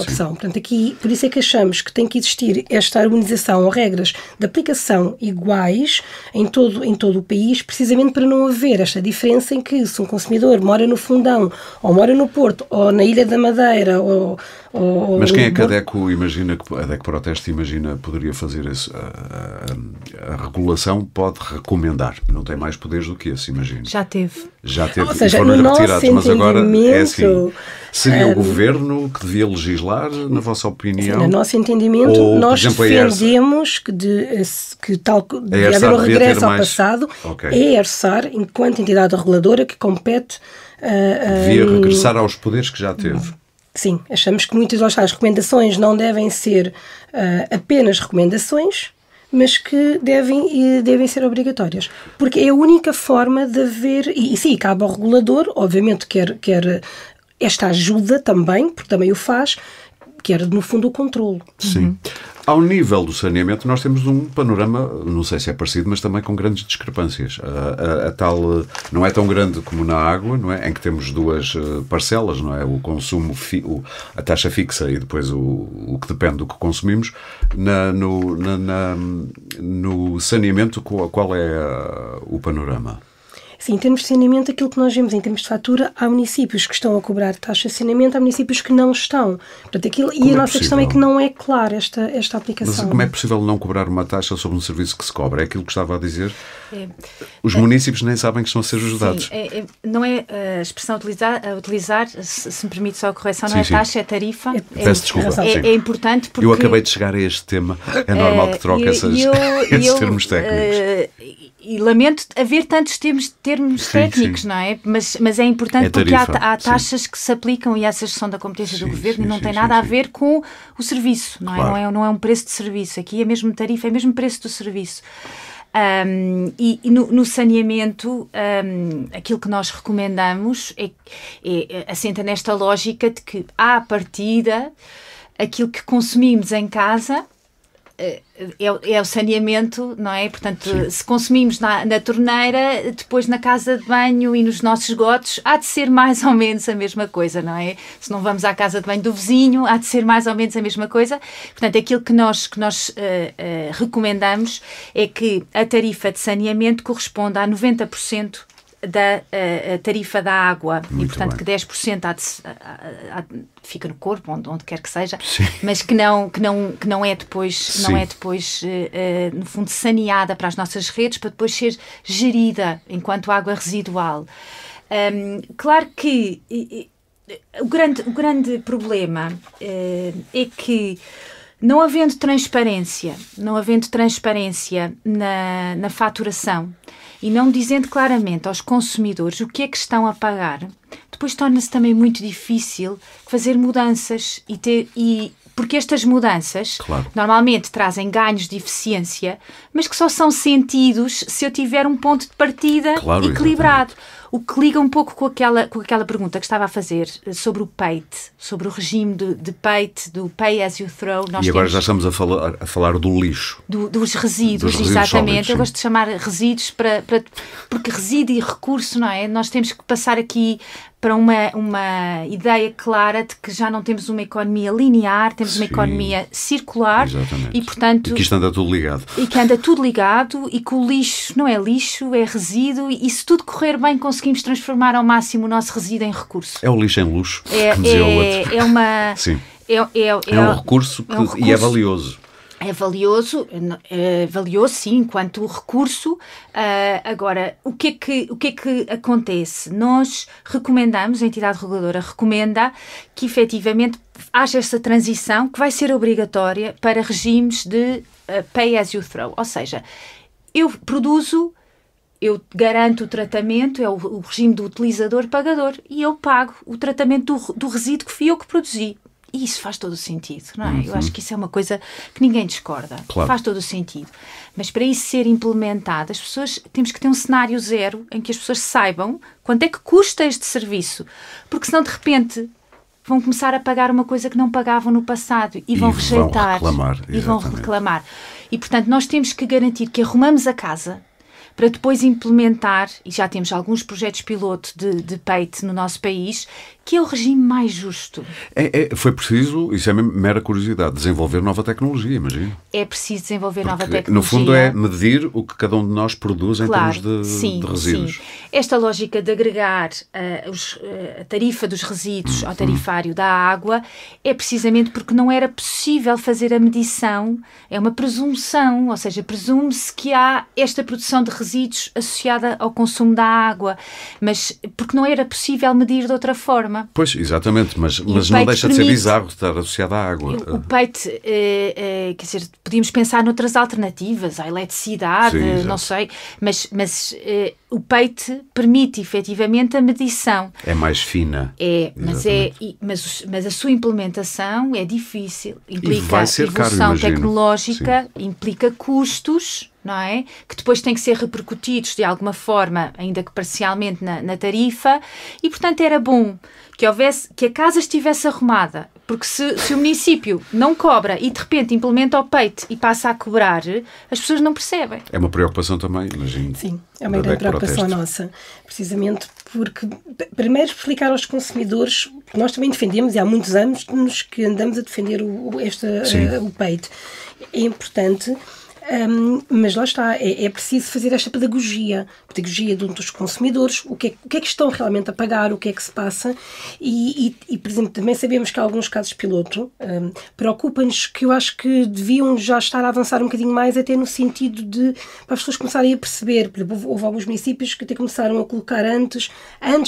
opção. Portanto, aqui, por isso é que achamos que tem que existir esta harmonização ou regras de aplicação iguais em todo o país, precisamente para não haver esta diferença em que, se um consumidor mora no Fundão, ou mora no Porto, ou na Ilha da Madeira, Mas quem é que a DECO imagina, que a DECO Proteste imagina poderia fazer isso? A regulação pode recomendar, não tem mais poderes do que esse, imagino. Já teve. Ou seja, foram-lhe retirados, mas agora é assim. Seria o Governo que devia legislar, na vossa opinião? Sim, no nosso entendimento, nós defendemos que deve haver um regresso ao passado. A ERSAR, enquanto entidade reguladora que compete... devia regressar aos poderes que já teve. Sim, achamos que muitas das recomendações não devem ser apenas recomendações, mas que devem ser obrigatórias. Porque é a única forma de haver... E sim, cabe ao regulador, obviamente quer esta ajuda também, porque também o faz, que era, no fundo, o controlo. Sim. Ao nível do saneamento, nós temos um panorama, não sei se é parecido, mas também com grandes discrepâncias. A tal não é tão grande como na água, não é? Em que temos duas parcelas, não é? O consumo, a taxa fixa e depois o que depende do que consumimos. No saneamento, qual é o panorama? Sim, em termos de saneamento, aquilo que nós vemos em termos de fatura, há municípios que estão a cobrar taxa de saneamento, há municípios que não estão. Portanto, e a nossa questão é que não é clara esta aplicação. Mas como é possível não cobrar uma taxa sobre um serviço que se cobra? É aquilo que estava a dizer? Os municípios nem sabem que estão a ser ajudados. Sim, não é a expressão a utilizar, se me permite só a correção, não é taxa, é tarifa. Peço desculpa. É importante porque... Eu acabei de chegar a este tema. É normal que troque esses termos técnicos. E lamento haver tantos termos técnicos, não é? Mas é importante porque há taxas que se aplicam e essas são da competência do governo e não tem nada a ver com o serviço, não é? Claro. Não é um preço de serviço. Aqui é mesmo tarifa, é mesmo preço do serviço. E no saneamento, aquilo que nós recomendamos assenta nesta lógica de que, à partida, aquilo que consumimos em casa é o saneamento, não é? Portanto, se consumimos na torneira, depois na casa de banho e nos nossos esgotos, há de ser mais ou menos a mesma coisa, não é? Se não vamos à casa de banho do vizinho, há de ser mais ou menos a mesma coisa. Portanto, aquilo que nós recomendamos é que a tarifa de saneamento corresponda a 90% da tarifa da água. Muito e, portanto, bem. Que 10% fica no corpo, onde quer que seja, mas que não é depois, no fundo, saneada para as nossas redes, para depois ser gerida enquanto água residual. Claro que o grande problema é que, não havendo transparência na faturação, e não dizendo claramente aos consumidores o que é que estão a pagar, depois torna-se também muito difícil fazer mudanças porque estas mudanças normalmente trazem ganhos de eficiência, mas que só são sentidos se eu tiver um ponto de partida equilibrado. Exatamente. O que liga um pouco com aquela pergunta que estava a fazer sobre o PAYT, sobre o regime de PAYT, do Pay As You Throw. E agora já estamos a falar do lixo. Dos resíduos, exatamente. Sólidos, eu gosto de chamar resíduos porque resíduo e recurso, não é? Nós temos que passar aqui para uma ideia clara de que já não temos uma economia linear, temos uma economia circular. Exatamente. E, portanto... E que isto anda tudo ligado. E que anda tudo ligado e que o lixo não é lixo, é resíduo e se tudo correr bem conseguimos transformar ao máximo o nosso resíduo em recurso. É o lixo em luxo, como dizia o outro. É uma... Sim. É um recurso e é valioso. É valioso, sim, enquanto recurso. Agora, o que é que acontece? Nós recomendamos, a entidade reguladora recomenda que efetivamente haja essa transição que vai ser obrigatória para regimes de pay as you throw. Ou seja, eu produzo, eu garanto o tratamento, é o regime do utilizador-pagador e eu pago o tratamento do resíduo que fui eu que produzi. E isso faz todo o sentido, não é? Eu acho que isso é uma coisa que ninguém discorda. Claro. Faz todo o sentido. Mas para isso ser implementado, temos que ter um cenário zero em que as pessoas saibam quanto é que custa este serviço. Porque senão, de repente, vão começar a pagar uma coisa que não pagavam no passado e vão rejeitar. Vão reclamar. E, portanto, nós temos que garantir que arrumamos a casa para depois implementar, e já temos alguns projetos piloto de PAYT no nosso país, que é o regime mais justo. Foi preciso, isso é mera curiosidade, desenvolver nova tecnologia, imagino. É preciso desenvolver nova tecnologia. No fundo é medir o que cada um de nós produz em termos de resíduos. Sim. Esta lógica de agregar a tarifa dos resíduos ao tarifário da água é precisamente porque não era possível fazer a medição, é uma presunção, ou seja, presume-se que há esta produção de resíduos associada ao consumo da água, mas porque não era possível medir de outra forma. Pois, exatamente, mas não deixa de ser bizarro estar associado à água. O PAYT, quer dizer, podíamos pensar noutras alternativas, a eletricidade, não sei, mas o PAYT permite efetivamente a medição. É mais fina. Mas a sua implementação é difícil, implica vai ser evolução caro, tecnológica, implica custos, não é? Que depois têm que ser repercutidos de alguma forma, ainda que parcialmente, na tarifa, e portanto era bom que a casa estivesse arrumada porque se o município não cobra e de repente implementa o peito e passa a cobrar, as pessoas não percebem. É uma preocupação também, imagino. Sim, é uma grande preocupação nossa, precisamente porque, primeiro, explicar aos consumidores, porque nós também defendemos, e há muitos anos que andamos a defender o peito. É importante, mas lá está, é preciso fazer esta pedagogia dos consumidores, o que é que estão realmente a pagar, o que é que se passa, e por exemplo, também sabemos que há alguns casos piloto, preocupa-nos, que eu acho que deviam já estar a avançar um bocadinho mais, até no sentido de, para as pessoas começarem a perceber. Por exemplo, houve alguns municípios que até começaram a colocar antes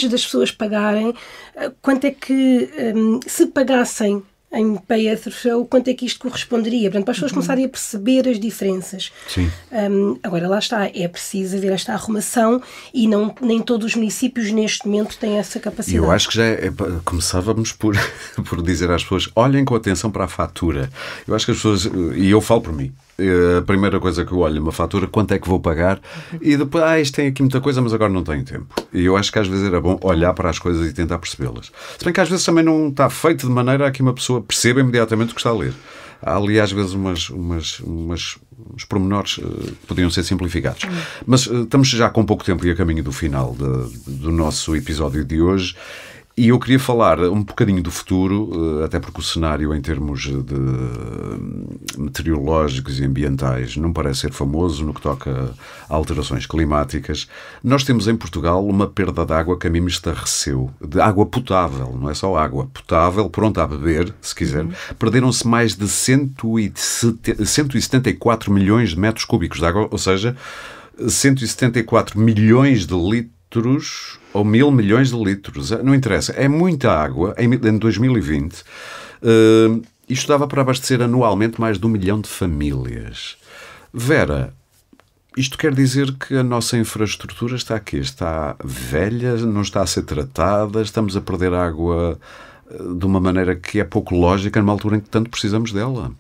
das pessoas pagarem, quanto é que, se pagassem em pay as you throw, quanto é que isto corresponderia, portanto, para as pessoas começarem a perceber as diferenças. Sim. Agora, lá está, é preciso haver esta arrumação e nem todos os municípios neste momento têm essa capacidade. E eu acho que começávamos por dizer às pessoas, olhem com atenção para a fatura. Eu acho que as pessoas, e eu falo por mim, a primeira coisa que eu olho é uma fatura, quanto é que vou pagar, e depois, isto tem aqui muita coisa, mas agora não tenho tempo. E eu acho que às vezes era bom olhar para as coisas e tentar percebê-las. Se bem que às vezes também não está feito de maneira a que uma pessoa perceba imediatamente o que está a ler. Há ali às vezes uns pormenores que podiam ser simplificados. Mas estamos já com pouco tempo e a caminho do final do nosso episódio de hoje. E eu queria falar um bocadinho do futuro, até porque o cenário em termos de meteorológicos e ambientais não parece ser famoso no que toca a alterações climáticas. Nós temos em Portugal uma perda de água que a mim me estarreceu, de água potável, não é só água, potável, pronta a beber, se quiser. Perderam-se mais de 174 milhões de metros cúbicos de água, ou seja, 174 milhões de litros ou 1.000 milhões de litros, não interessa, é muita água em 2020. Isto dava para abastecer anualmente mais de 1 milhão de famílias. Vera, isto quer dizer que a nossa infraestrutura está aqui, está velha, não está a ser tratada, estamos a perder água de uma maneira que é pouco lógica numa altura em que tanto precisamos dela.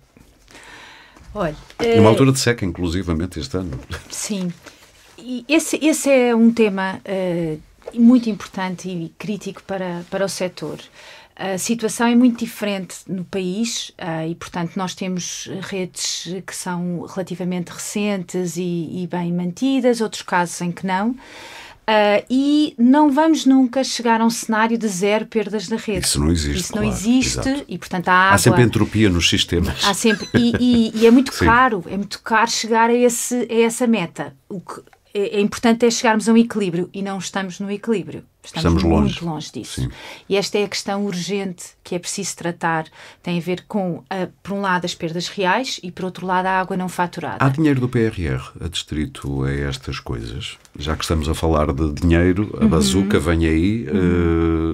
Olha, numa altura de seca, inclusivamente, este ano. Sim. E esse é um tema muito importante e crítico para o setor. A situação é muito diferente no país e, portanto, nós temos redes que são relativamente recentes e bem mantidas, outros casos em que não. E não vamos nunca chegar a um cenário de zero perdas da rede. Isso não existe. Isso não existe e, portanto, a água... Há sempre entropia nos sistemas. Há sempre, e é muito caro, chegar a essa meta. O que é importante chegarmos a um equilíbrio e não estamos no equilíbrio. Estamos muito longe disso. Sim. E esta é a questão urgente que é preciso tratar. Tem a ver com, por um lado, as perdas reais e, por outro lado, a água não faturada. Há dinheiro do PRR adstrito a estas coisas? Já que estamos a falar de dinheiro, a bazuca vem aí,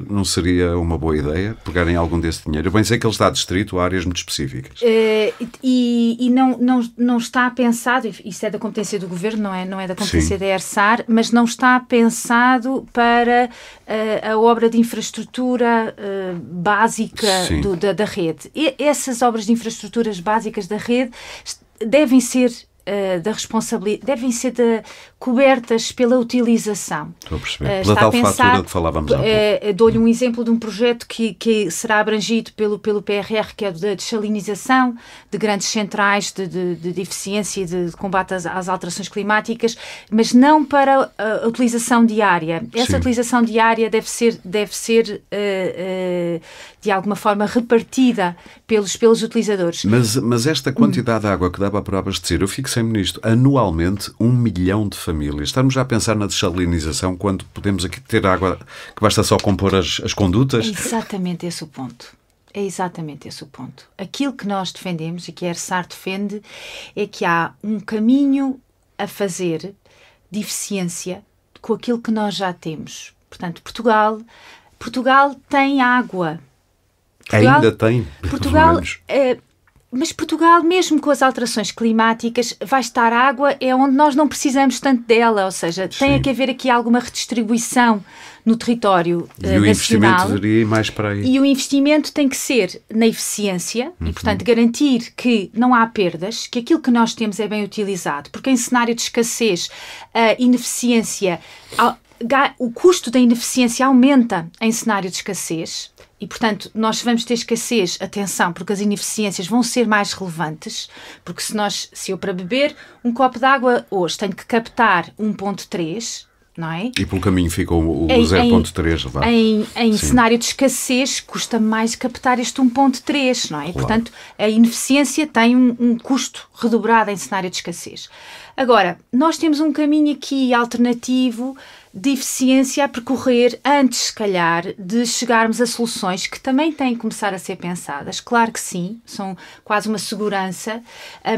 não seria uma boa ideia pegarem algum desse dinheiro? Eu bem sei que ele está adstrito a áreas muito específicas. E não está pensado, isso é da competência do Governo, não é da competência da ERSAR, mas não está pensado para a obra de infraestrutura básica da rede. E essas obras de infraestruturas básicas da rede devem ser cobertas pela utilização. Estou a perceber. Pela tal fatura que falávamos há pouco. Dou-lhe um exemplo de um projeto que será abrangido pelo PRR, que é da dessalinização de grandes centrais de eficiência e de combate às alterações climáticas, mas não para a utilização diária. Essa utilização diária deve ser de alguma forma repartida pelos utilizadores. Mas esta quantidade de água que dava para abastecer, eu fixei-me nisto, anualmente 1 milhão de famílias. Estamos já a pensar na dessalinização quando podemos aqui ter água que basta só compor as condutas? É exatamente esse o ponto. É exatamente esse o ponto. Aquilo que nós defendemos e que a ERSAR defende é que há um caminho a fazer de eficiência com aquilo que nós já temos. Portanto, Portugal tem água. Ainda tem. Portugal, mas Portugal, mesmo com as alterações climáticas, vai estar água é onde nós não precisamos tanto dela, ou seja, tem que haver aqui alguma redistribuição no território nacional. E o investimento deveria ir mais para aí. E o investimento tem que ser na eficiência e, portanto, garantir que não há perdas, que aquilo que nós temos é bem utilizado, porque em cenário de escassez, a ineficiência, o custo da ineficiência aumenta em cenário de escassez. E, portanto, nós vamos ter escassez, atenção, porque as ineficiências vão ser mais relevantes, porque se eu para beber um copo de água hoje tenho que captar 1,3, não é? E pelo caminho fica o 0,3. Em cenário de escassez, custa mais captar este 1,3, não é? E, portanto, a ineficiência tem um custo redobrado em cenário de escassez. Agora, nós temos um caminho aqui alternativo de eficiência a percorrer antes, se calhar, de chegarmos a soluções que também têm que começar a ser pensadas. Claro que sim, são quase uma segurança,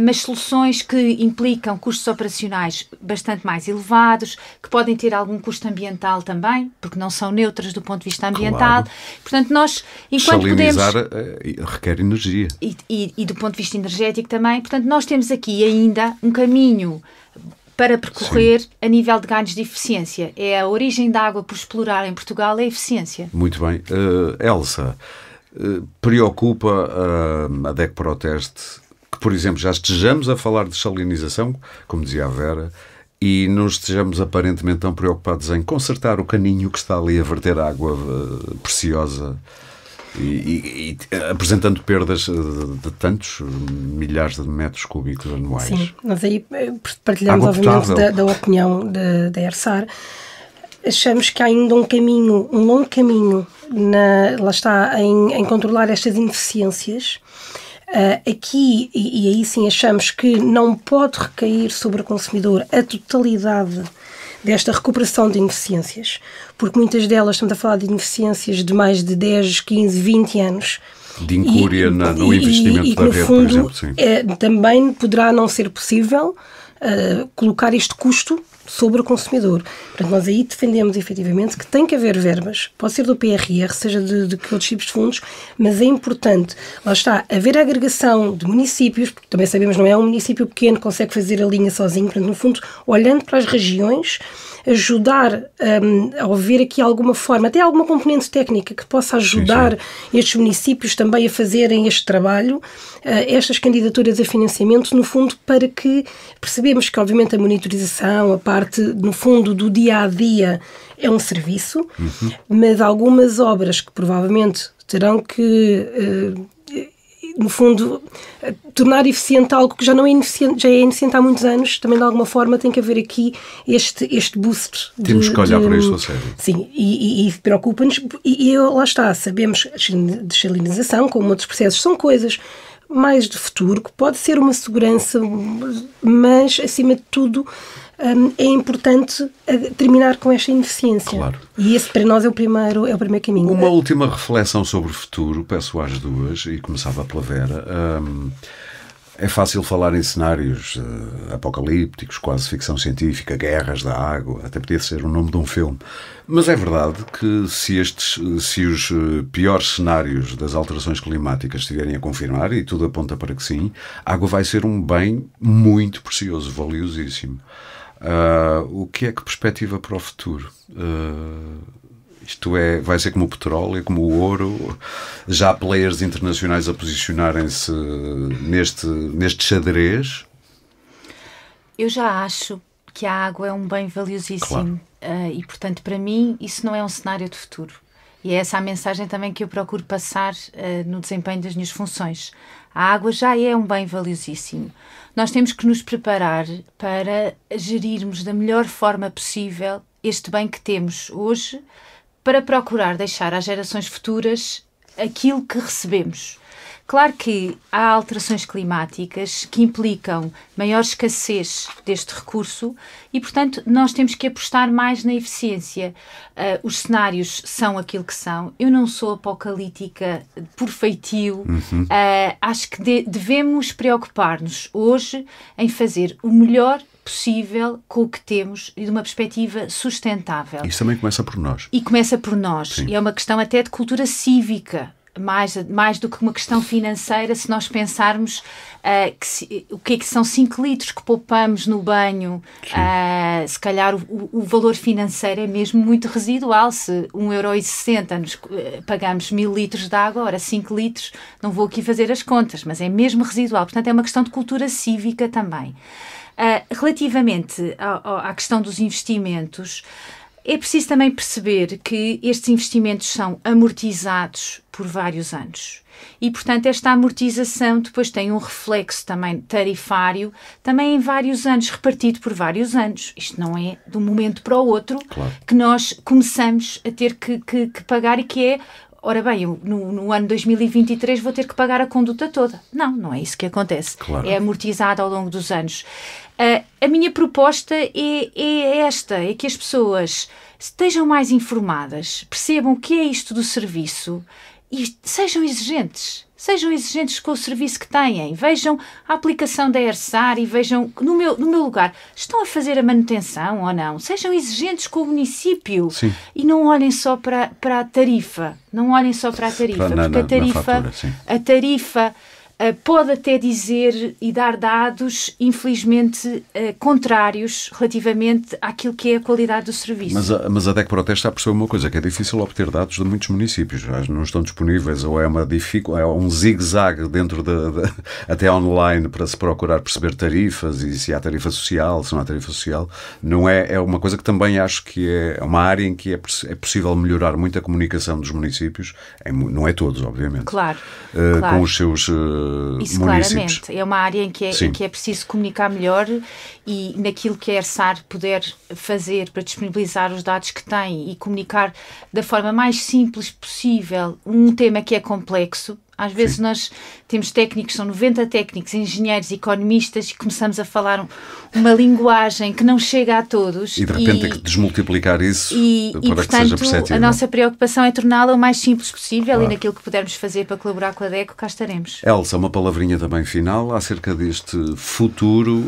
mas soluções que implicam custos operacionais bastante mais elevados, que podem ter algum custo ambiental também, porque não são neutras do ponto de vista ambiental. Claro. Portanto, nós, enquanto salinizar podemos... requer energia. E do ponto de vista energético também. Portanto, nós temos aqui ainda um caminho para percorrer a nível de ganhos de eficiência. É a origem da água por explorar em Portugal, é a eficiência. Muito bem. Elsa, preocupa a DEC Proteste que, por exemplo, já estejamos a falar de salinização, como dizia a Vera, e não estejamos aparentemente tão preocupados em consertar o caninho que está ali a verter água preciosa e apresentando perdas de tantos milhares de metros cúbicos anuais. Sim, nós aí partilhamos obviamente da opinião da ERSAR. Achamos que há ainda um longo caminho, lá está, em controlar estas ineficiências. Aqui, e aí sim achamos que não pode recair sobre o consumidor a totalidade desta recuperação de ineficiências, porque muitas delas, estamos a falar de ineficiências de mais de 10, 15, 20 anos. De incúria no investimento da rede, por exemplo. Sim. Também poderá não ser possível colocar este custo sobre o consumidor. Portanto, nós aí defendemos efetivamente que tem que haver verbas, pode ser do PRR, seja de que outros tipos de fundos, mas é importante, lá está, haver agregação de municípios, porque também sabemos não é um município pequeno que consegue fazer a linha sozinho, portanto, no fundo, olhando para as regiões, ajudar a haver aqui alguma forma, até alguma componente técnica que possa ajudar estes municípios também a fazerem este trabalho, estas candidaturas a financiamento, no fundo, para que percebemos que, obviamente, a monitorização, a parte, no fundo, do dia-a-dia é um serviço, mas algumas obras que provavelmente terão que... no fundo, tornar eficiente algo que já não é ineficiente, já é ineficiente há muitos anos, também de alguma forma tem que haver aqui este boost. Temos que olhar para isto a sério. Sim, e preocupa-nos, e lá está, sabemos que a desalinização, como outros processos, são coisas mais de futuro, que pode ser uma segurança, mas, acima de tudo, é importante terminar com esta ineficiência. Claro. E esse para nós é o primeiro caminho. Uma última reflexão sobre o futuro, peço às duas, e começava pela Vera. É fácil falar em cenários apocalípticos, quase ficção científica, guerras da água, até podia ser o nome de um filme. Mas é verdade que se os piores cenários das alterações climáticas estiverem a confirmar, e tudo aponta para que sim, a água vai ser um bem muito precioso, valiosíssimo. O que é que perspectiva para o futuro? Isto vai ser como o petróleo, como o ouro? Já há players internacionais a posicionarem-se neste xadrez? Eu já acho que a água é um bem valiosíssimo. Claro. E, portanto, para mim, isso não é um cenário de futuro. E é essa a mensagem também que eu procuro passar no desempenho das minhas funções. A água já é um bem valiosíssimo. Nós temos que nos preparar para gerirmos da melhor forma possível este bem que temos hoje, para procurar deixar às gerações futuras aquilo que recebemos. Claro que há alterações climáticas que implicam maior escassez deste recurso e, portanto, nós temos que apostar mais na eficiência. Os cenários são aquilo que são. Eu não sou apocalíptica por feitio. Acho que devemos preocupar-nos hoje em fazer o melhor possível com o que temos e de uma perspectiva sustentável. Isso também começa por nós. E começa por nós. Sim. E é uma questão até de cultura cívica. Mais do que uma questão financeira, se nós pensarmos o que é que são 5 litros que poupamos no banho, se calhar o valor financeiro é mesmo muito residual. Se 1,60 € pagamos 1000 litros de água, ora 5 litros, não vou aqui fazer as contas, mas é mesmo residual. Portanto, é uma questão de cultura cívica também. Relativamente à questão dos investimentos, É preciso também perceber que estes investimentos são amortizados por vários anos. E, portanto, esta amortização depois tem um reflexo também tarifário, também em vários anos, repartido por vários anos. Isto não é de um momento para o outro que nós começamos a ter que pagar e que é, ora bem, eu, no ano 2023 vou ter que pagar a conduta toda. Não é isso que acontece. É amortizado ao longo dos anos. A minha proposta é esta, é que as pessoas estejam mais informadas, percebam o que é isto do serviço e sejam exigentes com o serviço que têm, vejam a aplicação da ERSAR e vejam, no meu lugar, estão a fazer a manutenção ou não? Sejam exigentes com o município. Sim. E não olhem só para a tarifa, porque a tarifa pode até dizer e dar dados, infelizmente, contrários relativamente àquilo que é a qualidade do serviço. Mas a DEC Protesta percebeu uma coisa, que é difícil obter dados de muitos municípios. Não estão disponíveis, ou é um zigue-zague dentro até online para se procurar perceber tarifas e se há tarifa social, se não há tarifa social. Não é uma coisa que também acho que é uma área em que é possível melhorar muito a comunicação dos municípios, não é todos, obviamente. Claro. Com os seus isso municípios. Claramente. É uma área em que é preciso comunicar melhor e naquilo que a ERSAR puder fazer para disponibilizar os dados que tem e comunicar da forma mais simples possível um tema que é complexo. Às vezes nós temos técnicos, são 90 técnicos, engenheiros, economistas, e começamos a falar uma linguagem que não chega a todos. E de repente tem que desmultiplicar isso para que seja perceptível. A nossa preocupação é torná-la o mais simples possível e naquilo que pudermos fazer para colaborar com a DECO, cá estaremos. Elsa, uma palavrinha também final acerca deste futuro.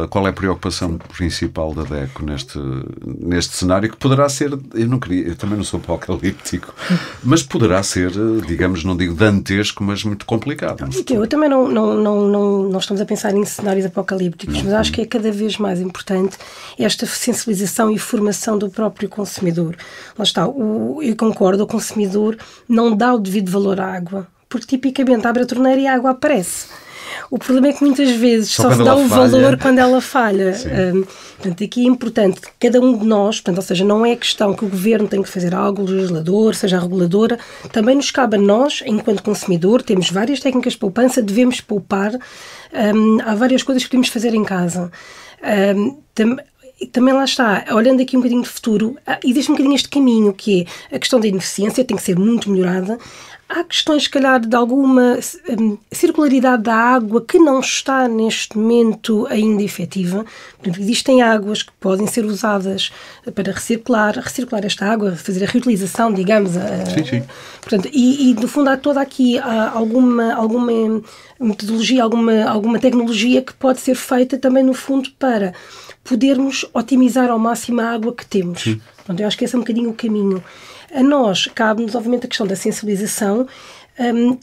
Qual é a preocupação principal da DECO neste cenário que poderá ser, eu também não sou apocalíptico, mas poderá ser, digamos, não digo dantesco, mas muito complicado. Eu também não estamos a pensar em cenários apocalípticos, mas acho que é cada vez mais importante esta sensibilização e formação do próprio consumidor. Lá está, eu concordo, o consumidor não dá o devido valor à água, porque tipicamente abre a torneira e a água aparece. O problema é que muitas vezes só se dá o valor quando ela falha. Portanto, aqui é importante que cada um de nós, portanto, ou seja, não é questão que o governo tem que fazer algo, o legislador, seja a reguladora, também nos cabe a nós, enquanto consumidor, temos várias técnicas de poupança, devemos poupar, há várias coisas que podemos fazer em casa. Também lá está, olhando aqui um bocadinho de futuro, existe um bocadinho este caminho que é a questão da ineficiência, tem que ser muito melhorada. Há questões, se calhar, de alguma circularidade da água que não está neste momento ainda efetiva. Existem águas que podem ser usadas para recircular esta água, fazer a reutilização, digamos. Sim. Portanto, e no fundo há toda aqui alguma metodologia, alguma tecnologia que pode ser feita também no fundo para podermos otimizar ao máximo a água que temos. Portanto, eu acho que esse é um bocadinho o caminho. A nós cabe-nos, obviamente, a questão da sensibilização,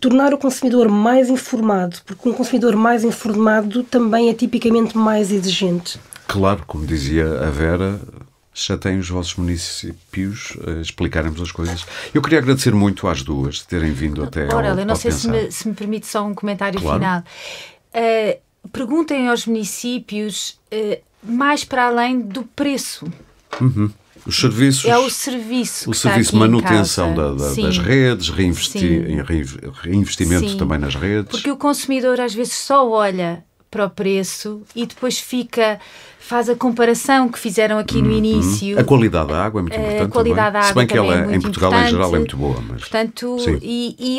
tornar o consumidor mais informado, porque um consumidor mais informado também é tipicamente mais exigente. Claro, como dizia a Vera, chateiem os vossos municípios a explicarem-vos as coisas. Eu queria agradecer muito às duas de terem vindo até ao eu não sei se me permite só um comentário final. Perguntem aos municípios mais para além do preço. Os serviços, é o serviço que está aqui de manutenção das redes, reinvestimento também nas redes. Porque o consumidor às vezes só olha para o preço e depois faz a comparação que fizeram aqui no início. A qualidade da água é muito importante. A qualidade da água, se bem que ela é muito em Portugal importante. Em geral é muito boa. Mas... Portanto,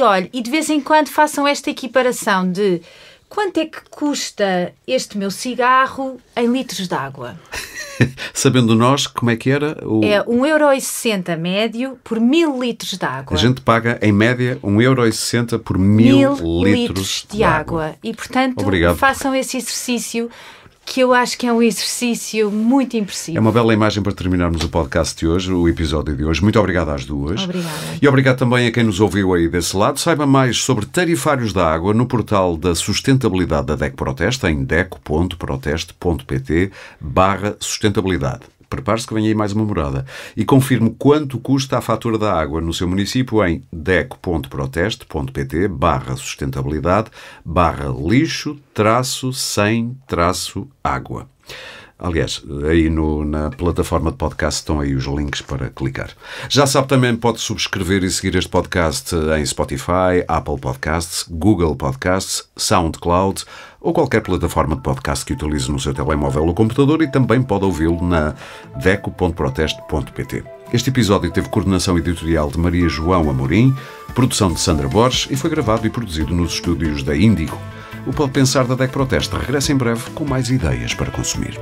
olha, e de vez em quando façam esta equiparação de quanto é que custa este meu cigarro em litros de água. Sabendo nós como é que era? É 1,60€ médio por 1000 litros de água. A gente paga, em média, 1,60€ por 1000 litros de água. E, portanto, façam esse exercício, que eu acho que é um exercício muito impressivo. É uma bela imagem para terminarmos o podcast de hoje, o episódio de hoje. Muito obrigado às duas. Obrigada. E obrigado também a quem nos ouviu aí desse lado. Saiba mais sobre tarifários da água no portal da sustentabilidade da DECO Protesta, em deco.proteste.pt/sustentabilidade. Prepare-se que vem aí mais uma morada. E confirme quanto custa a fatura da água no seu município em deco.proteste.pt/sustentabilidade/lixo-sem-água. Aliás, aí na plataforma de podcast estão aí os links para clicar. Já sabe, também pode subscrever e seguir este podcast em Spotify, Apple Podcasts, Google Podcasts, SoundCloud ou qualquer plataforma de podcast que utilize no seu telemóvel ou computador, e também pode ouvi-lo na deco.proteste.pt. Este episódio teve coordenação editorial de Maria João Amorim, produção de Sandra Borges e foi gravado e produzido nos estúdios da Índigo. O Pode Pensar da DEC Proteste regressa em breve com mais ideias para consumir.